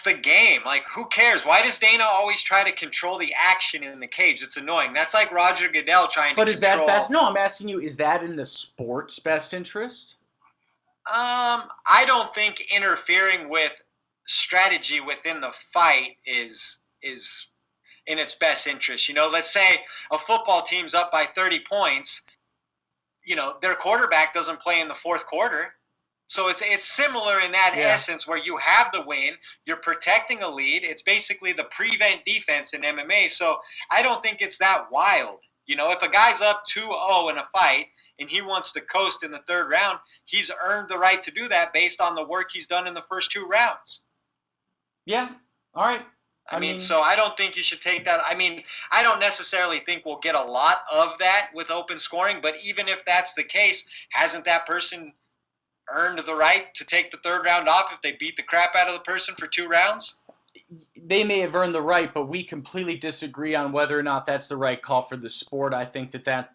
the game. Like, who cares? Why does Dana always try to control the action in the cage? It's annoying. That's like Roger Goodell trying to control... But is that best? No, I'm asking you, is that in the sport's best interest? I don't think interfering with strategy within the fight is in its best interest. Let's say a football team's up by 30 points. Their quarterback doesn't play in the 4th quarter. So it's similar in that essence, where you have the win, you're protecting a lead. It's basically the prevent defense in MMA. So I don't think it's that wild. If a guy's up 2-0 in a fight and he wants to coast in the 3rd round, he's earned the right to do that based on the work he's done in the first 2 rounds. Yeah. All right. I mean, so I don't think you should take that. I mean, I don't necessarily think we'll get a lot of that with open scoring, but even if that's the case, hasn't that person earned the right to take the 3rd round off if they beat the crap out of the person for 2 rounds? They may have earned the right, but we completely disagree on whether or not that's the right call for the sport. I think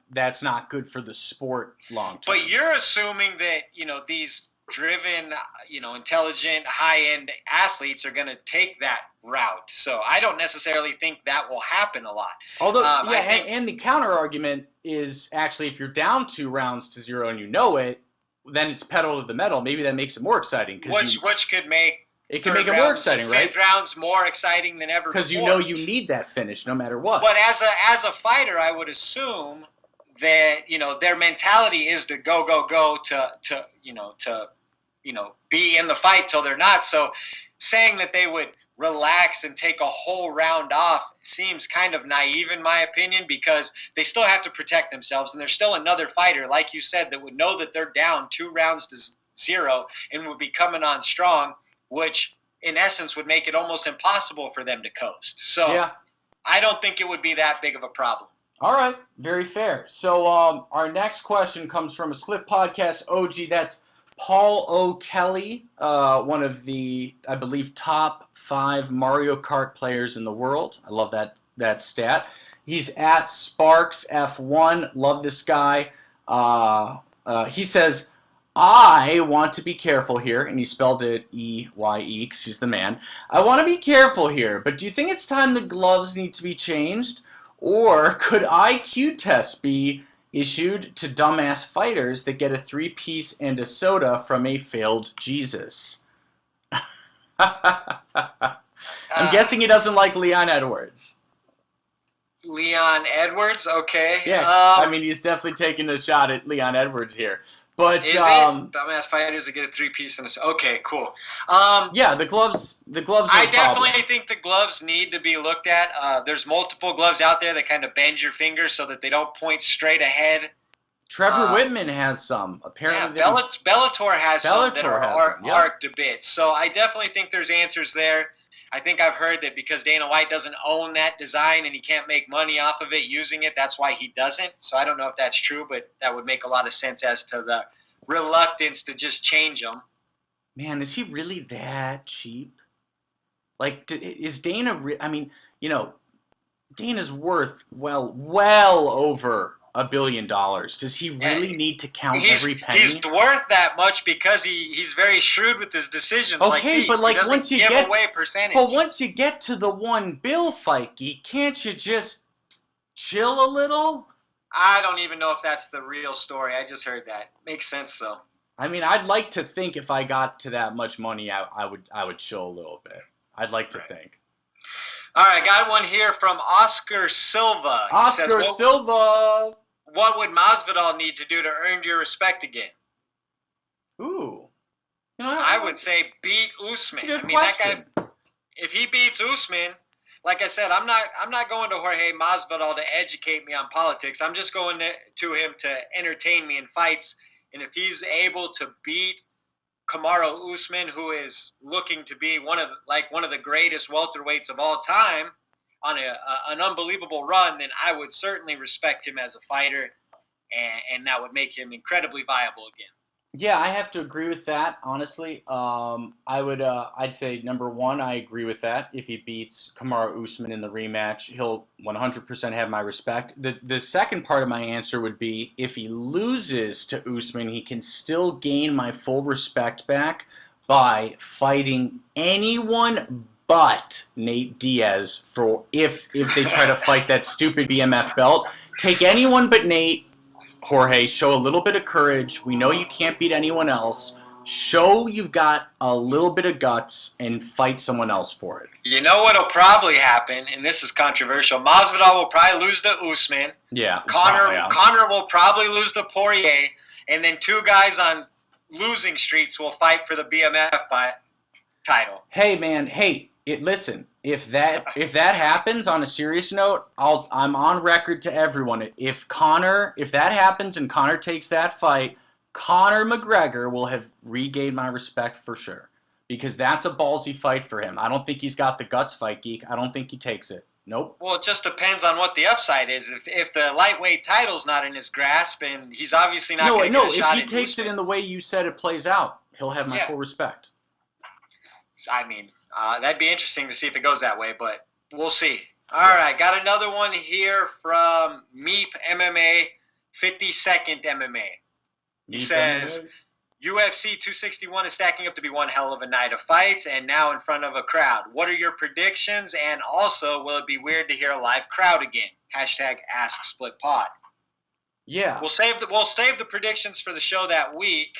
that's not good for the sport long term. But you're assuming that, these driven, intelligent, high-end athletes are going to take that route. So I don't necessarily think that will happen a lot. Although, and the counter argument is actually if you're down 2 rounds to 0 and you know it, then it's pedal to the metal. Maybe that makes it more exciting. Which could make It can make it more exciting, right? Fifth round's more exciting than ever before. Because you know you need that finish no matter what. But as a fighter, I would assume that their mentality is to go to be in the fight till they're not. So saying that they would relax and take a whole round off seems kind of naive in my opinion, because they still have to protect themselves, and there's still another fighter, like you said, that would know that they're down 2-0 and would be coming on strong, which in essence would make it almost impossible for them to coast. So yeah. I don't think it would be that big of a problem. All right, very fair. So our next question comes from a Split Podcast OG. That's Paul O'Kelly, one of the, I believe, top 5 Mario Kart players in the world. I love that stat. He's at Sparks F1. Love this guy. He says, I want to be careful here, and he spelled it E-Y-E because he's the man. I want to be careful here, but do you think it's time the gloves need to be changed? Or could IQ tests be issued to dumbass fighters that get a 3-piece and a soda from a failed Jesus? I'm guessing he doesn't like Leon Edwards. Leon Edwards? Okay. Yeah, I mean, he's definitely taking a shot at Leon Edwards here. But is it dumbass fighters that get a 3-piece and a... Okay, cool. Yeah, the gloves. I definitely think the gloves need to be looked at. There's multiple gloves out there that kind of bend your fingers so that they don't point straight ahead. Trevor Whitman has some. Apparently, yeah, Bellator has some that are arced a bit. So I definitely think there's answers there. I think I've heard that because Dana White doesn't own that design and he can't make money off of it using it, that's why he doesn't. So I don't know if that's true, but that would make a lot of sense as to the reluctance to just change them. Man, is he really that cheap? Like, is Dana... I mean, Dana's worth well over $1 billion. Does he really need to count every penny? He's worth that much because he's very shrewd with his decisions. Okay, but like once you get away percentage. But once you get to the $1 bill fight, can't you just chill a little? I don't even know if that's the real story. I just heard that. Makes sense though. I mean, I'd like to think if I got to that much money, I would chill a little bit. I'd like to think. All right, got one here from Oscar Silva. Oscar Silva. What would Masvidal need to do to earn your respect again? Ooh. I would say beat Usman. That's a good question. That guy, if he beats Usman, like I said, I'm not going to Jorge Masvidal to educate me on politics. I'm just going to him to entertain me in fights. And if he's able to beat Kamaru Usman, who is looking to be one of the greatest welterweights of all time, on an unbelievable run, then I would certainly respect him as a fighter, and that would make him incredibly viable again. Yeah, I have to agree with that, honestly. I'd say, number one, I agree with that. If he beats Kamaru Usman in the rematch, he'll 100% have my respect. The second part of my answer would be, if he loses to Usman, he can still gain my full respect back by fighting anyone but Nate Diaz for if they try to fight that stupid BMF belt. Take anyone but Nate. Jorge, show a little bit of courage. We know you can't beat anyone else. Show you've got a little bit of guts and fight someone else for it. You know what'll probably happen, and this is controversial. Masvidal will probably lose to Usman. Yeah. Conor will probably lose to Poirier, and then 2 guys on losing streaks will fight for the BMF title. Hey, man. Hey, listen. If that happens, on a serious note, I'm on record to everyone. If that happens and Conor takes that fight, Conor McGregor will have regained my respect for sure, because that's a ballsy fight for him. I don't think he's got the guts, Fight Geek. I don't think he takes it. Nope. Well, it just depends on what the upside is. If the lightweight title's not in his grasp, and he's obviously not going to get a shot. If he takes it in the way you said it plays out, he'll have my full respect. I mean, that'd be interesting to see if it goes that way, but we'll see. All right, got another one here from Meep MMA, 52nd MMA. He says, UFC 261 is stacking up to be one hell of a night of fights, and now in front of a crowd. What are your predictions? And also, will it be weird to hear a live crowd again? #AskSplitPod. Yeah. We'll save the predictions for the show that week.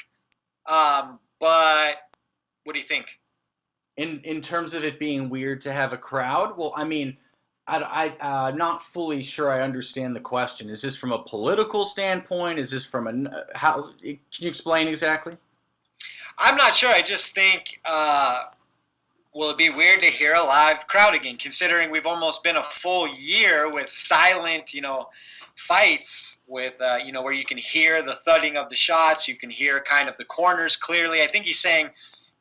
But what do you think? In terms of it being weird to have a crowd, well, I mean, I'm not fully sure I understand the question. Is this from a political standpoint? Is this from a how? Can you explain exactly? I'm not sure. I just think, will it be weird to hear a live crowd again, considering we've almost been a full year with silent, fights with, where you can hear the thudding of the shots, you can hear kind of the corners clearly. I think he's saying,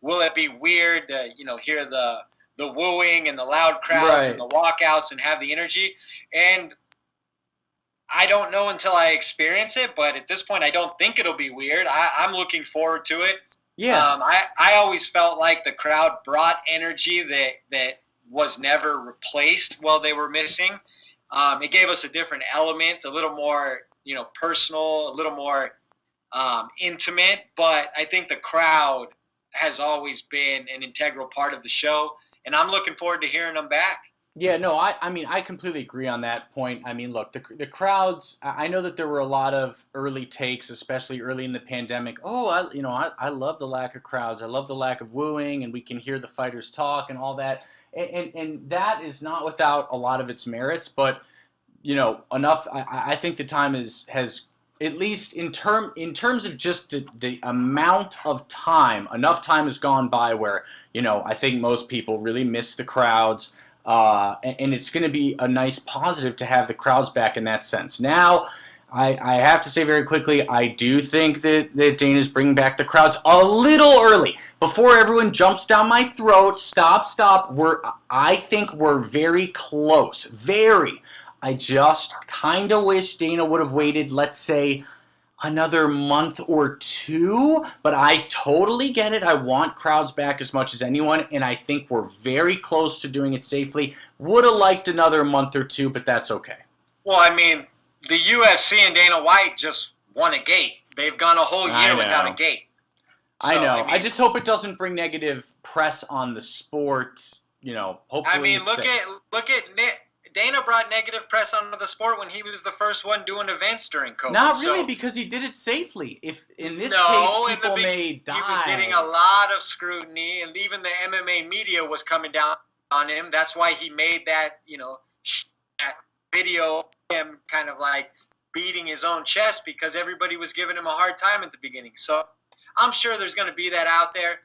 will it be weird to, hear the wooing and the loud crowds Right. and the walkouts and have the energy? And I don't know until I experience it, but at this point, I don't think it'll be weird. I'm looking forward to it. Yeah. I always felt like the crowd brought energy that was never replaced while they were missing. It gave us a different element, a little more, personal, a little more intimate. But I think the crowd has always been an integral part of the show, and I'm looking forward to hearing them back. Yeah, no, I mean, I completely agree on that point. I mean, look, the crowds, I know that there were a lot of early takes, especially early in the pandemic. Oh, I love the lack of crowds. I love the lack of wooing, and we can hear the fighters talk and all that. And that is not without a lot of its merits, but, enough, I think the time has, at least in terms of just the amount of time, enough time has gone by where, I think most people really miss the crowds. And it's going to be a nice positive to have the crowds back in that sense. Now, I have to say very quickly, I do think that Dana's bringing back the crowds a little early. Before everyone jumps down my throat, stop. I think we're very close. Very. I just kind of wish Dana would have waited, let's say, another month or two, but I totally get it. I want crowds back as much as anyone, and I think we're very close to doing it safely. Would have liked another month or two, but that's okay. Well, I mean, the UFC and Dana White just won a gate. They've gone a whole year without a gate. I know. I just hope it doesn't bring negative press on the sport. Hopefully. I mean, look at Nick. Dana brought negative press onto the sport when he was the first one doing events during COVID. Not really, because he did it safely. If in this case people may die. He was getting a lot of scrutiny, and even the MMA media was coming down on him. That's why he made that, that video of him kind of like beating his own chest, because everybody was giving him a hard time at the beginning. So I'm sure there's going to be that out there.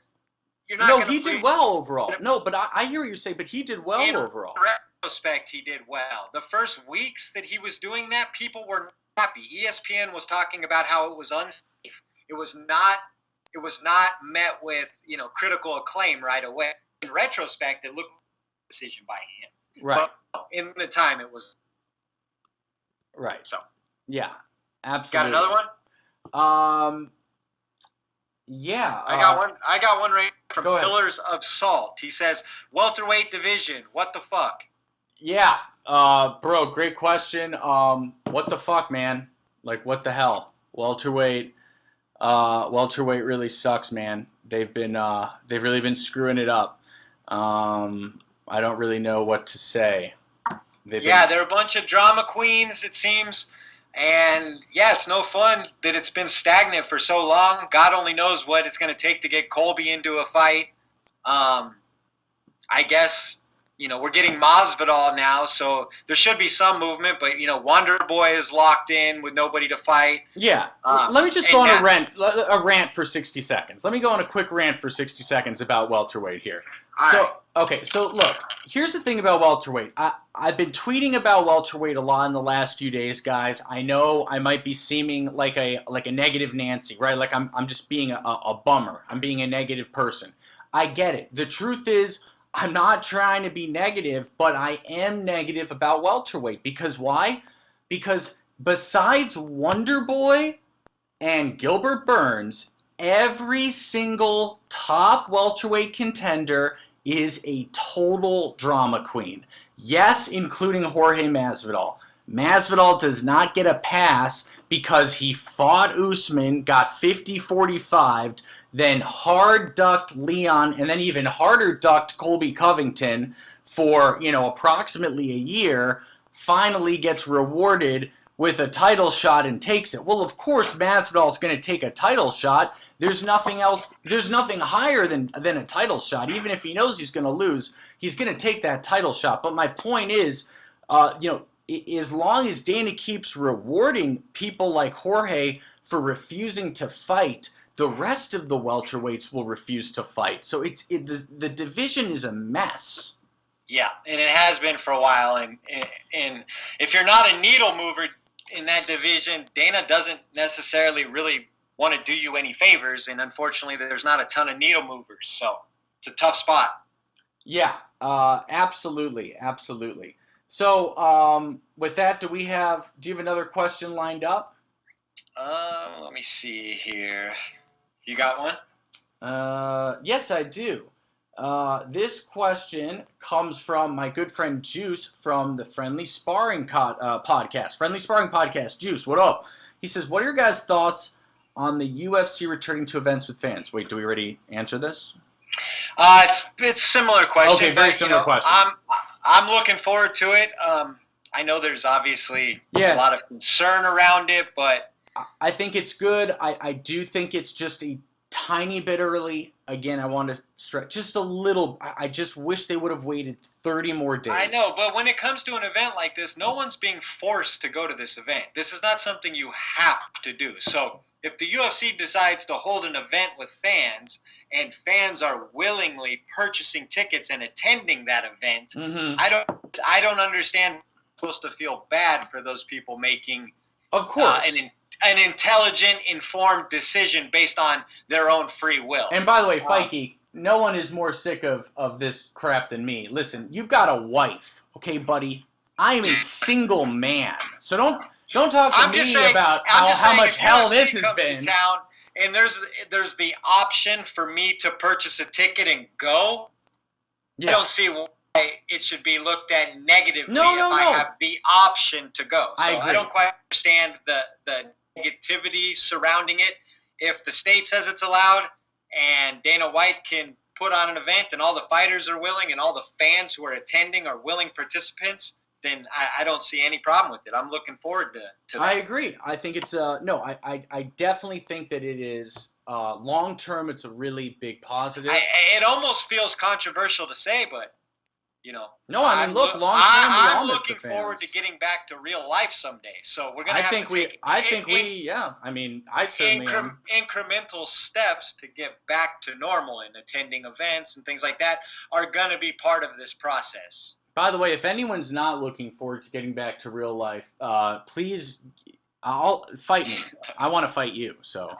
He did well overall. No, but I hear what you're saying, but he did well overall. Retrospect, he did well. The first weeks that he was doing that, people were happy. ESPN was talking about how it was unsafe. It was not met with critical acclaim right away. In retrospect, it looked like a decision by him. Right. But in the time, it was right. So yeah, absolutely. Got another one? Yeah. I got one right from Go ahead. Pillars of Salt. He says, welterweight division, what the fuck? Yeah, bro, great question. What the fuck, man? Like, what the hell? Welterweight really sucks, man. They've really been screwing it up. I don't really know what to say. They're a bunch of drama queens, it seems. And, it's no fun that it's been stagnant for so long. God only knows what it's going to take to get Colby into a fight. I guess, we're getting Masvidal now, so there should be some movement. But, Wonder Boy is locked in with nobody to fight. Yeah. Let me just go on a rant for 60 seconds. Let me go on a quick rant for 60 seconds about welterweight here. So look, here's the thing about welterweight. I've been tweeting about welterweight a lot in the last few days, guys. I know I might be seeming like a negative Nancy, right? Like I'm just being a bummer. I'm being a negative person. I get it. The truth is, I'm not trying to be negative, but I am negative about welterweight. Because why? Because besides Wonder Boy and Gilbert Burns, every single top welterweight contender is a total drama queen. Yes, including Jorge Masvidal. Masvidal does not get a pass because he fought Usman, got 50-45'd, then hard ducked Leon, and then even harder ducked Colby Covington for, approximately a year, finally gets rewarded with a title shot and takes it. Well, of course, Masvidal's going to take a title shot. There's nothing else. There's nothing higher than a title shot. Even if he knows he's going to lose, he's going to take that title shot. But my point is, as long as Dana keeps rewarding people like Jorge for refusing to fight, the rest of the welterweights will refuse to fight. So the division is a mess. Yeah, and it has been for a while. And if you're not a needle mover in that division, Dana doesn't necessarily really want to do you any favors. And unfortunately, there's not a ton of needle movers. So it's a tough spot. Yeah, absolutely. So with that, do you have another question lined up? Let me see here. You got one? Yes, I do. This question comes from my good friend Juice from the Friendly Sparring podcast. Friendly Sparring Podcast. Juice, what up? He says, what are your guys' thoughts on the UFC returning to events with fans? Wait, do we already answer this? It's a similar question. Okay, very similar question. I'm looking forward to it. I know there's obviously a lot of concern around it, but I think it's good. I do think it's just a tiny bit early. Again, I want to stretch just a little. I just wish they would have waited 30 more days. I know, but when it comes to an event like this, no one's being forced to go to this event. This is not something you have to do. So if the UFC decides to hold an event with fans and fans are willingly purchasing tickets and attending that event, I don't understand. Supposed to feel bad for those people making, of course, an intelligent, informed decision based on their own free will. And by the way, Fight Geek, no one is more sick of this crap than me. Listen, you've got a wife, okay, buddy? I am a single man, so don't talk to me about how much hell this has been. Town, and there's the option for me to purchase a ticket and go. Yeah. I don't see why it should be looked at negatively I have the option to go. So I don't quite understand the negativity surrounding it. If the state says it's allowed and Dana White can put on an event and all the fighters are willing and all the fans who are attending are willing participants, then I don't see any problem with it. I'm looking forward to that. I agree. I think it's I definitely think that it is long term. It's a really big positive. It almost feels controversial to say, but No, I mean, look, long term, I'm looking forward to getting back to real life someday. So we're gonna have to take. I certainly am. Incremental steps to get back to normal, and attending events and things like that are gonna be part of this process. By the way, if anyone's not looking forward to getting back to real life, please, fight me. I want to fight you. So.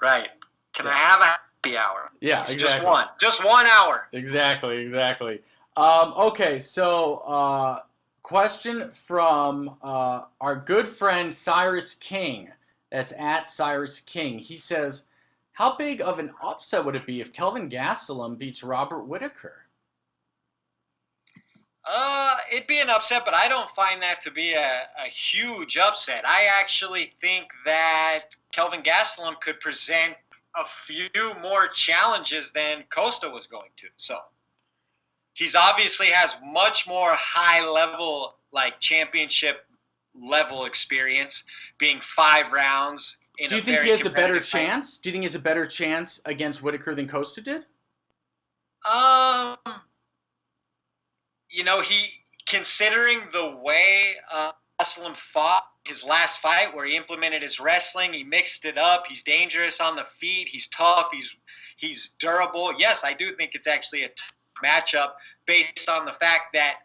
Right. Can I have a happy hour? Yeah, exactly. Just 1 hour. Exactly. Okay, so question from our good friend Cyrus King. That's at Cyrus King. He says, how big of an upset would it be if Kelvin Gastelum beats Robert Whittaker? It'd be an upset, but I don't find that to be a huge upset. I actually think that Kelvin Gastelum could present a few more challenges than Costa was going to. So he's obviously has much more high level, like championship level experience, being 5 rounds. Do you think he has a better chance? Do you think he has a better chance against Whittaker than Costa did? He, considering the way Gastelum fought his last fight, where he implemented his wrestling, he mixed it up, he's dangerous on the feet, he's tough, he's durable. Yes, I do think it's actually a tough matchup based on the fact that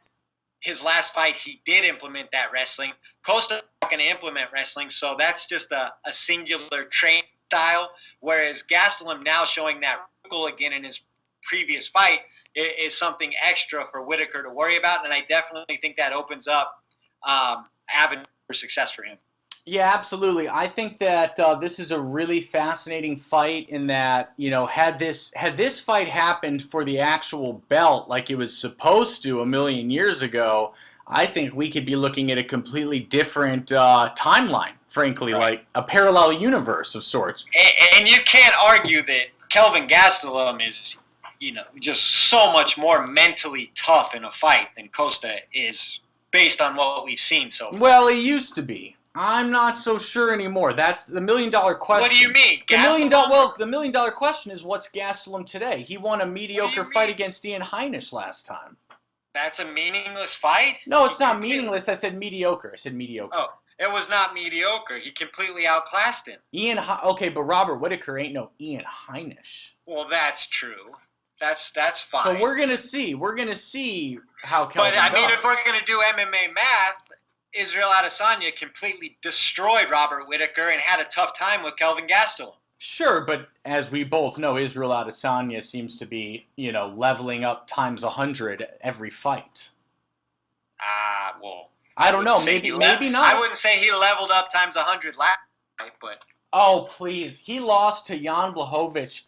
his last fight he did implement that wrestling. Costa's not going to implement wrestling, so that's just a singular training style, whereas Gastelum now showing that again in his previous fight is something extra for Whittaker to worry about, and I definitely think that opens up avenue for success for him. Yeah, absolutely. I think that this is a really fascinating fight in that, had this fight happened for the actual belt like it was supposed to a million years ago, I think we could be looking at a completely different timeline, frankly, right. Like a parallel universe of sorts. And you can't argue that Kelvin Gastelum is, just so much more mentally tough in a fight than Costa is based on what we've seen so far. Well, he used to be. I'm not so sure anymore. That's the $1 million question. What do you mean? The Gastelum? $1 million question is what's Gastelum today? He won a mediocre fight against Ian Heinisch last time. That's a meaningless fight? No, it's not meaningless. I said mediocre. Oh, it was not mediocre. He completely outclassed him. Okay, but Robert Whittaker ain't no Ian Heinisch. Well, that's true. That's fine. So we're gonna see. We're gonna see how Kelvin But I mean, does. if we're gonna do MMA math, Israel Adesanya completely destroyed Robert Whittaker and had a tough time with Kelvin Gastelum. Sure, but as we both know, Israel Adesanya seems to be, leveling up times 100 every fight. Well, I don't know. Maybe not. I wouldn't say he leveled up times 100 last fight, but. Oh, please. He lost to Jan Blachowicz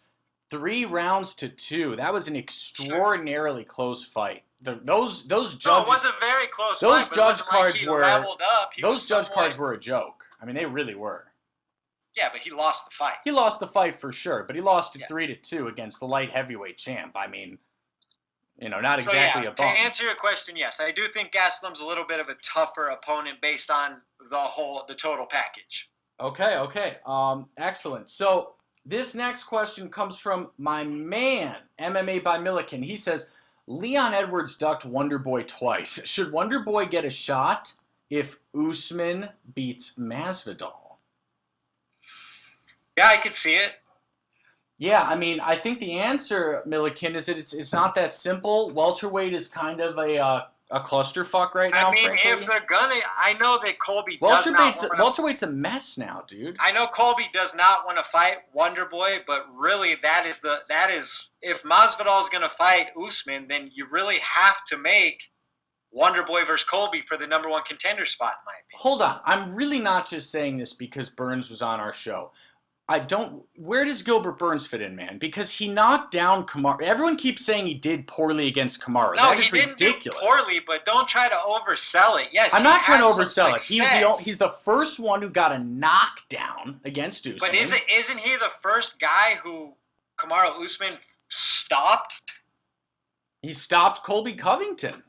3 rounds to 2. That was an extraordinarily close fight. Those judges. No, it was a very close fight. Those judge cards were. Leveled up. Those judge cards were a joke. I mean, they really were. Yeah, but he lost the fight. He lost the fight for sure, but he lost it 3-2 against the light heavyweight champ. I mean, not exactly a bum. To answer your question, yes, I do think Gastelum's a little bit of a tougher opponent based on the total package. Okay. Excellent. So this next question comes from my man, MMA by Milliken. He says, Leon Edwards ducked Wonderboy twice. Should Wonderboy get a shot if Usman beats Masvidal? Yeah, I could see it. Yeah, I mean, I think the answer, Milliken, is that it's not that simple. Welterweight is kind of a clusterfuck right now, frankly. If they're gonna, I know that Colby does not want Welterweight's a mess now, dude. I know Colby does not want to fight Wonderboy, but really that is if Masvidal's gonna fight Usman, then you really have to make Wonderboy versus Colby for the number 1 contender spot, in my opinion. Hold on, I'm really not just saying this because Burns was on our show. Where does Gilbert Burns fit in, man? Because he knocked down Kamaru. Everyone keeps saying he did poorly against Kamaru. No, that is ridiculous. Didn't do poorly, but don't try to oversell it. Yes, I'm not trying to oversell it. He's the first one who got a knockdown against Usman. But isn't he the first guy who Kamaru Usman stopped? He stopped Colby Covington.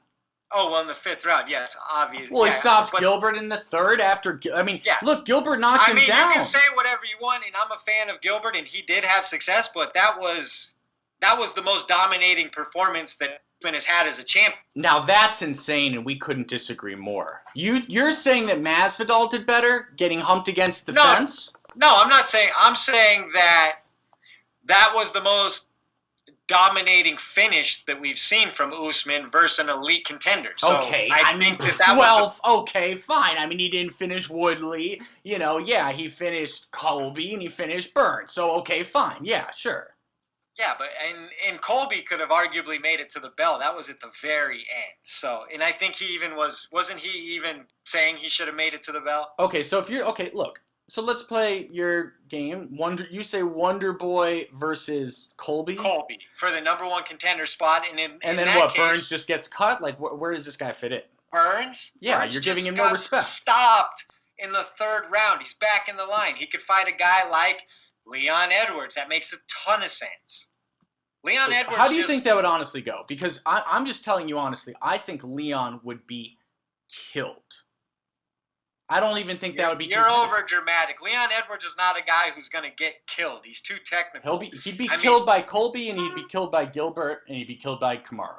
Oh, well, in the 5th round, yes, obviously. Well, he stopped Gilbert in the 3rd after. I mean, look, Gilbert knocked him down. You can say whatever you want, and I'm a fan of Gilbert, and he did have success, but that was the most dominating performance that Usman has had as a champion. Now that's insane, and we couldn't disagree more. You're saying that Masvidal did better, getting humped against the fence? No, I'm not saying. I'm saying that was the most dominating finish that we've seen from Usman versus an elite contender. So okay, I think okay, fine. I mean, he didn't finish Woodley. He finished Colby and he finished Burns. So, okay, fine. Yeah, sure. Yeah, but and Colby could have arguably made it to the bell. That was at the very end. So, and I think he even wasn't he even saying he should have made it to the bell? Okay, so look. So let's play your game. You say Wonderboy versus Colby? Colby for the number 1 contender spot, and then what? Burns just gets cut? Like, where does this guy fit in? Burns? Yeah, Burns you're giving him no respect. Stopped in the 3rd round. He's back in the line. He could fight a guy like Leon Edwards. That makes a ton of sense. Leon Edwards. How do you think that would honestly go? Because I'm just telling you honestly, I think Leon would be killed. I don't even think that would be. You're over dramatic. Leon Edwards is not a guy who's going to get killed. He's too technical. He'd be killed by Colby, and he'd be killed by Gilbert, and he'd be killed by Kamaru.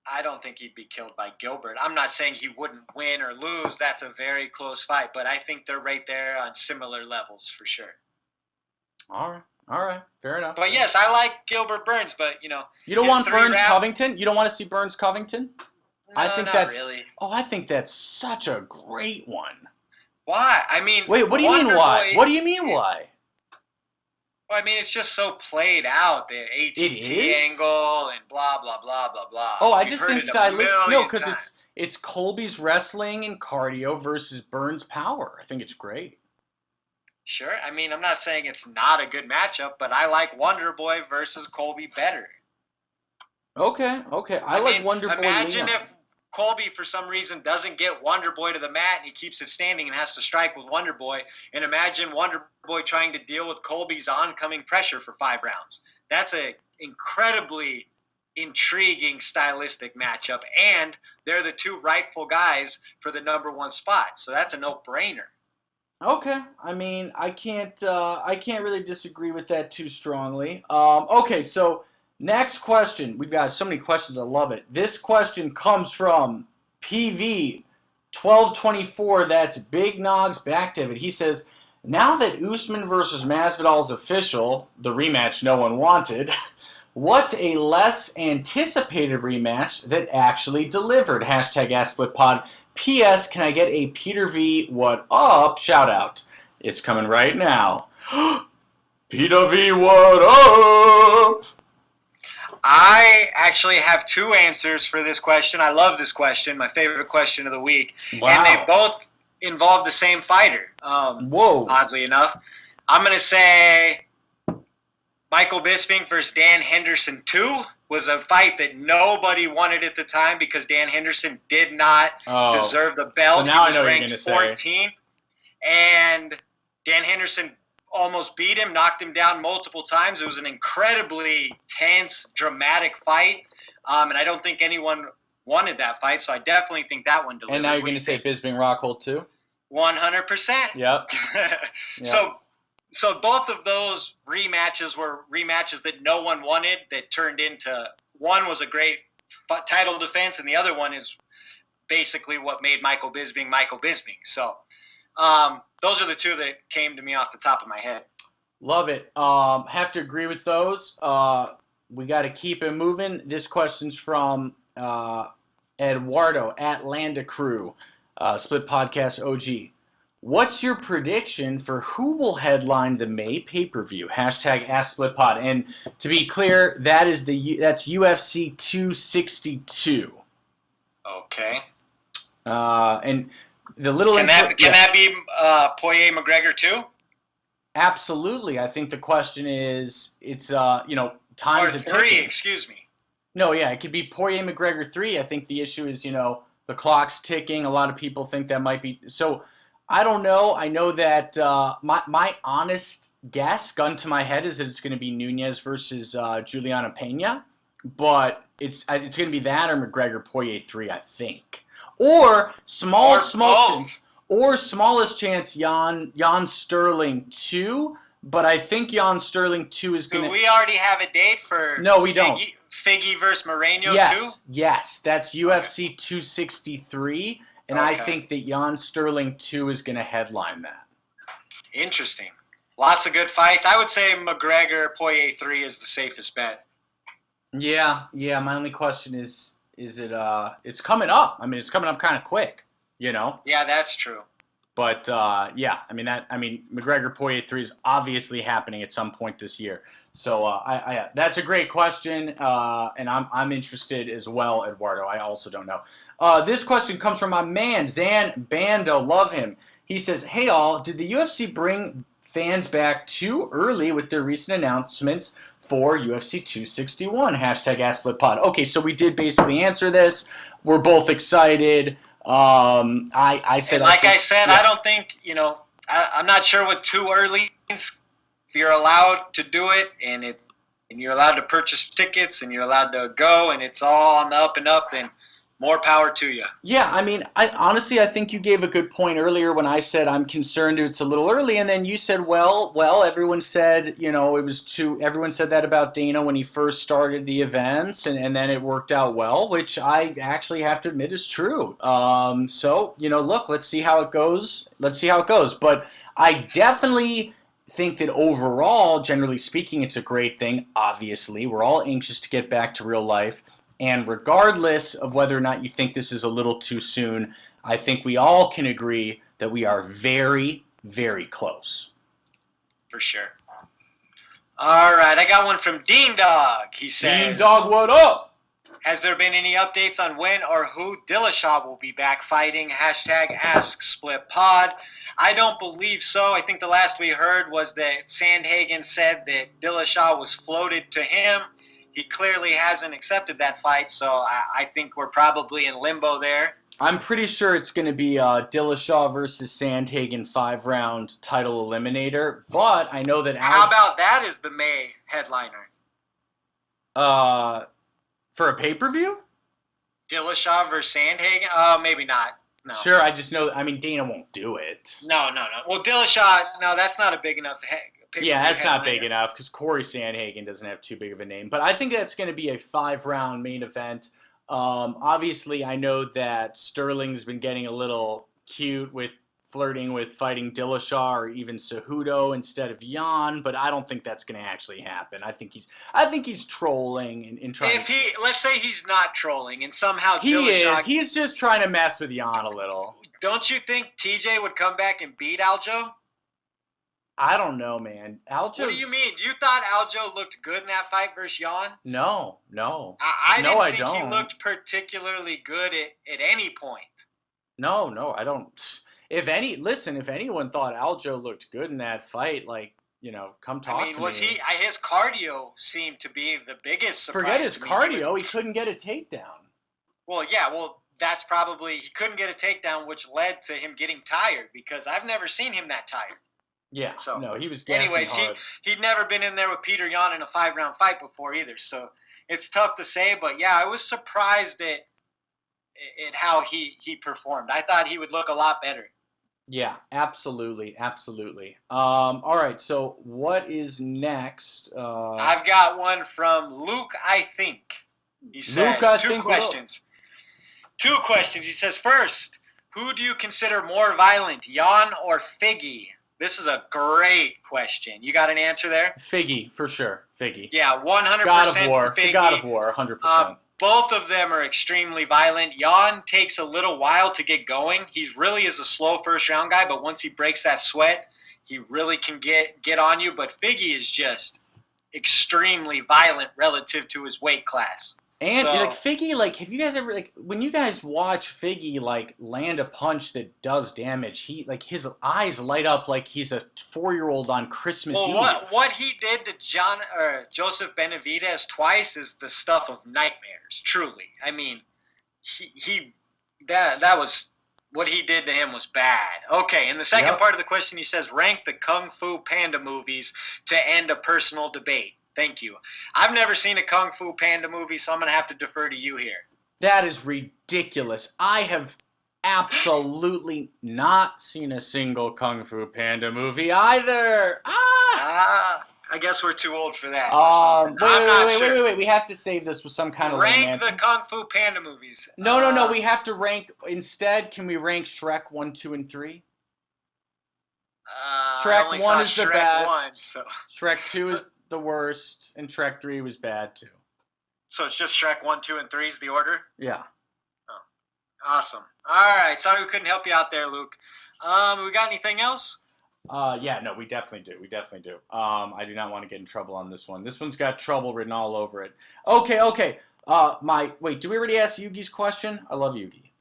I don't think he'd be killed by Gilbert. I'm not saying he wouldn't win or lose. That's a very close fight, but I think they're right there on similar levels for sure. All right, fair enough. But yes, I like Gilbert Burns, but you don't want Burns Covington. You don't want to see Burns Covington. No, I think not really. Oh, I think that's such a great one. Why? I mean, wait. What do you mean why? What do you mean why? Well, I mean, it's just so played out, the ATT angle and blah blah blah blah blah. Oh, I just think stylistic. No, because it's Colby's wrestling and cardio versus Burns' power. I think it's great. Sure. I mean, I'm not saying it's not a good matchup, but I like Wonderboy versus Colby better. Okay. I like Wonderboy. Imagine if Colby, for some reason, doesn't get Wonderboy to the mat and he keeps it standing and has to strike with Wonderboy. And imagine Wonderboy trying to deal with Colby's oncoming pressure for 5 rounds. That's an incredibly intriguing stylistic matchup. And they're the 2 rightful guys for the number 1 spot. So that's a no-brainer. Okay, I mean, I can't really disagree with that too strongly. Okay, so next question. We've got so many questions. I love it. This question comes from PV 1224. That's Big Nog's back, David. He says, now that Usman versus Masvidal is official, the rematch no one wanted. What's a less anticipated rematch that actually delivered? Hashtag AskSplitPod. P.S. Can I get a Peter V. What up shout out? It's coming right now. Peter V. What up? I actually have two answers for this question. I love this question, my favorite question of the week. Wow. And they both involve the same fighter, Whoa. oddly enough. I'm going to say Michael Bisping versus Dan Henderson 2 was a fight that nobody wanted at the time because Dan Henderson did not deserve the belt. So now he was I know what ranked you're going to 14th, and Dan Henderson almost beat him, knocked him down multiple times. It was an incredibly tense, dramatic fight, and I don't think anyone wanted that fight, so I definitely think that one delivered. And now you're going to say Bisping Rockhold too? 100%. Yep. So both of those rematches were rematches that no one wanted that turned into, one was a great title defense, and the other one is basically what made Michael Bisping Michael Bisping. So those are the two that came to me off the top of my head. Love it. Have to agree with those. We got to keep it moving. This question's from Eduardo at Landa Crew, Split Podcast OG. What's your prediction for who will headline the May pay-per-view? Hashtag AskSplitPod. And to be clear, that's UFC 262. Okay. And the little can that be Poirier McGregor too? Absolutely. I think the question is, it's time's or a three. ticking. Excuse me. No, yeah, it could be Poirier McGregor 3. I think the issue is, the clock's ticking. A lot of people think that might be so. I don't know. I know that my honest guess, gun to my head, is that it's going to be Nunes versus Juliana Pena, but it's going to be that or McGregor Poirier 3, I think, or small chance, or smallest chance Jan Sterling 2. But I think Jan Sterling 2 is going to. Do we already have a date for? No, we don't. Figgy versus Moreno 2? Yes, that's UFC 263. And I think that Jan Sterling 2 is going to headline that. Interesting. Lots of good fights. I would say McGregor Poirier 3 is the safest bet. Yeah. My only question is it? It's coming up. I mean, it's coming up kind of quick. Yeah, that's true. But McGregor Poirier 3 is obviously happening at some point this year. So that's a great question, and I'm interested as well, Eduardo. I also don't know. This question comes from my man Zan Bando. Love him. He says, "Hey all, did the UFC bring fans back too early with their recent announcements for UFC 261? Hashtag AskSplitPod." Okay, so we did basically answer this. We're both excited. I said, I don't think I'm not sure what too early means. If you're allowed to do it, and you're allowed to purchase tickets, and you're allowed to go, and it's all on the up and up, then more power to you. Yeah, I mean, I think you gave a good point earlier when I said I'm concerned it's a little early, and then you said, well, everyone said, it was too. Everyone said that about Dana when he first started the events, and then it worked out well, which I actually have to admit is true. So look, let's see how it goes. But I definitely think that overall, generally speaking, it's a great thing. Obviously, we're all anxious to get back to real life. And regardless of whether or not you think this is a little too soon, I think we all can agree that we are very, very close. For sure. All right, I got one from Dean Dog. He says, Dean Dog, what up? Has there been any updates on when or who Dillashaw will be back fighting? Hashtag AskSplitPod. I don't believe so. I think the last we heard was that Sandhagen said that Dillashaw was floated to him. He clearly hasn't accepted that fight, so I think we're probably in limbo there. I'm pretty sure it's going to be Dillashaw versus Sandhagen 5-round title eliminator, but I know that... How about that as the May headliner? For a pay-per-view? Dillashaw versus Sandhagen? Maybe not. No. Sure, I just know. I mean, Dana won't do it. No. Well, Dillashaw, no, that's not a big enough. Yeah, that's not big enough because Corey Sandhagen doesn't have too big of a name. But I think that's going to be a 5-round main event. Obviously, I know that Sterling's been getting a little cute with flirting with fighting Dillashaw or even Cejudo instead of Jan, but I don't think that's going to actually happen. I think he's trolling and trying. Let's say he's not trolling and somehow Dillashaw, he is just trying to mess with Jan a little. Don't you think TJ would come back and beat Aljo? I don't know, man. Aljo. What do you mean? You thought Aljo looked good in that fight versus Jan? No. I didn't think he looked particularly good at any point. No, I don't. If anyone thought Aljo looked good in that fight, come talk to me. His cardio seemed to be the biggest surprise. Forget his cardio. He couldn't get a takedown. Well, yeah. Well, that's probably he couldn't get a takedown, which led to him getting tired because I've never seen him that tired. Yeah. So no, he was gassing hard. He'd never been in there with Peter Yan in a 5-round fight before either. So it's tough to say, but yeah, I was surprised at how he performed. I thought he would look a lot better. Yeah, absolutely. All right, so what is next? I've got one from Luke, I think. He says two questions. Two questions. He says, first, who do you consider more violent, Jan or Figgy? This is a great question. You got an answer there? Figgy, for sure. Figgy. Yeah, 100% God of War. Figgy. God of War, 100%. Both of them are extremely violent. Jan takes a little while to get going. He really is a slow first-round guy, but once he breaks that sweat, he really can get on you. But Figgy is just extremely violent relative to his weight class. And Figgy, have you guys ever when you guys watch Figgy land a punch that does damage? His eyes light up like he's a 4-year-old on Christmas Eve. What he did to Joseph Benavidez twice is the stuff of nightmares. Truly, I mean, that was what he did to him was bad. Okay, and the second part of the question, he says, rank the Kung Fu Panda movies to end a personal debate. Thank you. I've never seen a Kung Fu Panda movie, so I'm going to have to defer to you here. That is ridiculous. I have absolutely not seen a single Kung Fu Panda movie either. I guess we're too old for that. Wait. We have to save this with some kind of rank the Kung Fu Panda movies. No. We have to rank. Instead, can we rank Shrek 1, 2, and 3? Shrek 1 is the best. Shrek 2 is the worst, and Shrek 3 was bad too. So it's just Shrek 1, 2, and 3 is the order? Yeah. Oh, awesome. All right. Sorry we couldn't help you out there, Luke. We got anything else? Yeah, no, we definitely do. I do not want to get in trouble on this one. This one's got trouble written all over it. Okay. Wait, do we already ask Yugi's question? I love Yugi.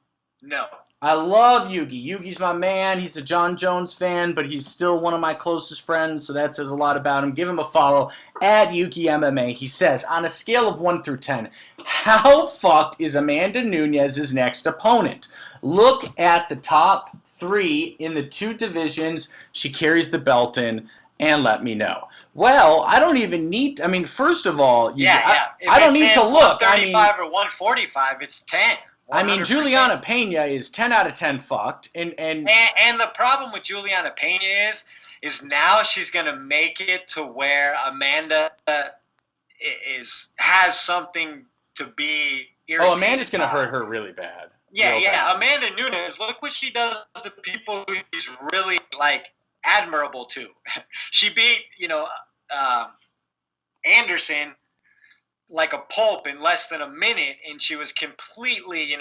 No. I love Yugi. Yugi's my man. He's a John Jones fan, but he's still one of my closest friends, so that says a lot about him. Give him a follow at Yugi MMA. He says, on a scale of 1 through 10, how fucked is Amanda Nunes' next opponent? Look at the top 3 in the 2 divisions she carries the belt in, and let me know. Well, I don't even need... first of all... I don't need to look. 135 or 145, it's 10. 100%. Juliana Pena is 10 out of 10 fucked. And the problem with Juliana Pena is now she's going to make it to where Amanda has something to be irritated. Oh, Amanda's going to hurt her really bad. Yeah. Amanda Nunes, look what she does to people who she's really, admirable to. She beat, Anderson like a pulp in less than a minute, and she was completely,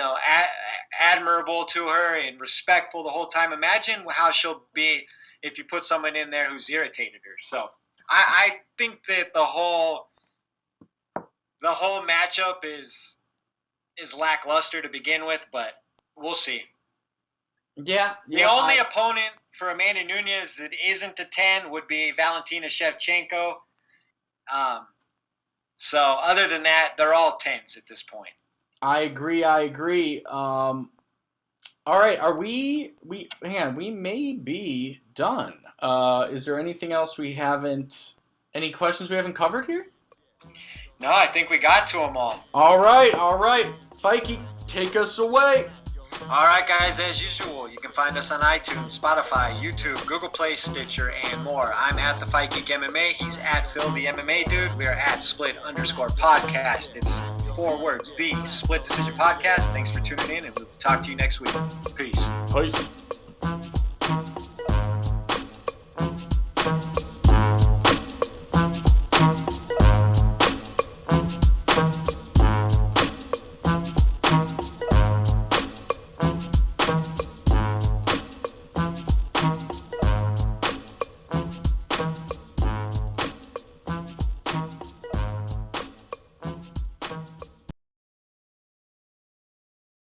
admirable to her and respectful the whole time. Imagine how she'll be if you put someone in there who's irritated her. So I think that the whole matchup is lackluster to begin with, but we'll see. Yeah. The only opponent for Amanda Nunes that isn't a 10 would be Valentina Shevchenko. So other than that, they're all 10s at this point. I agree. All right, are we may be done. Is there anything else any questions we haven't covered here? No, I think we got to them all. All right. Fikey, take us away. All right, guys, as usual, you can find us on iTunes, Spotify, YouTube, Google Play, Stitcher, and more. I'm at the Fight Geek MMA. He's at Phil the MMA Dude. We are at Split_podcast. It's 4 words, the Split Decision Podcast. Thanks for tuning in, and we'll talk to you next week. Peace. Peace.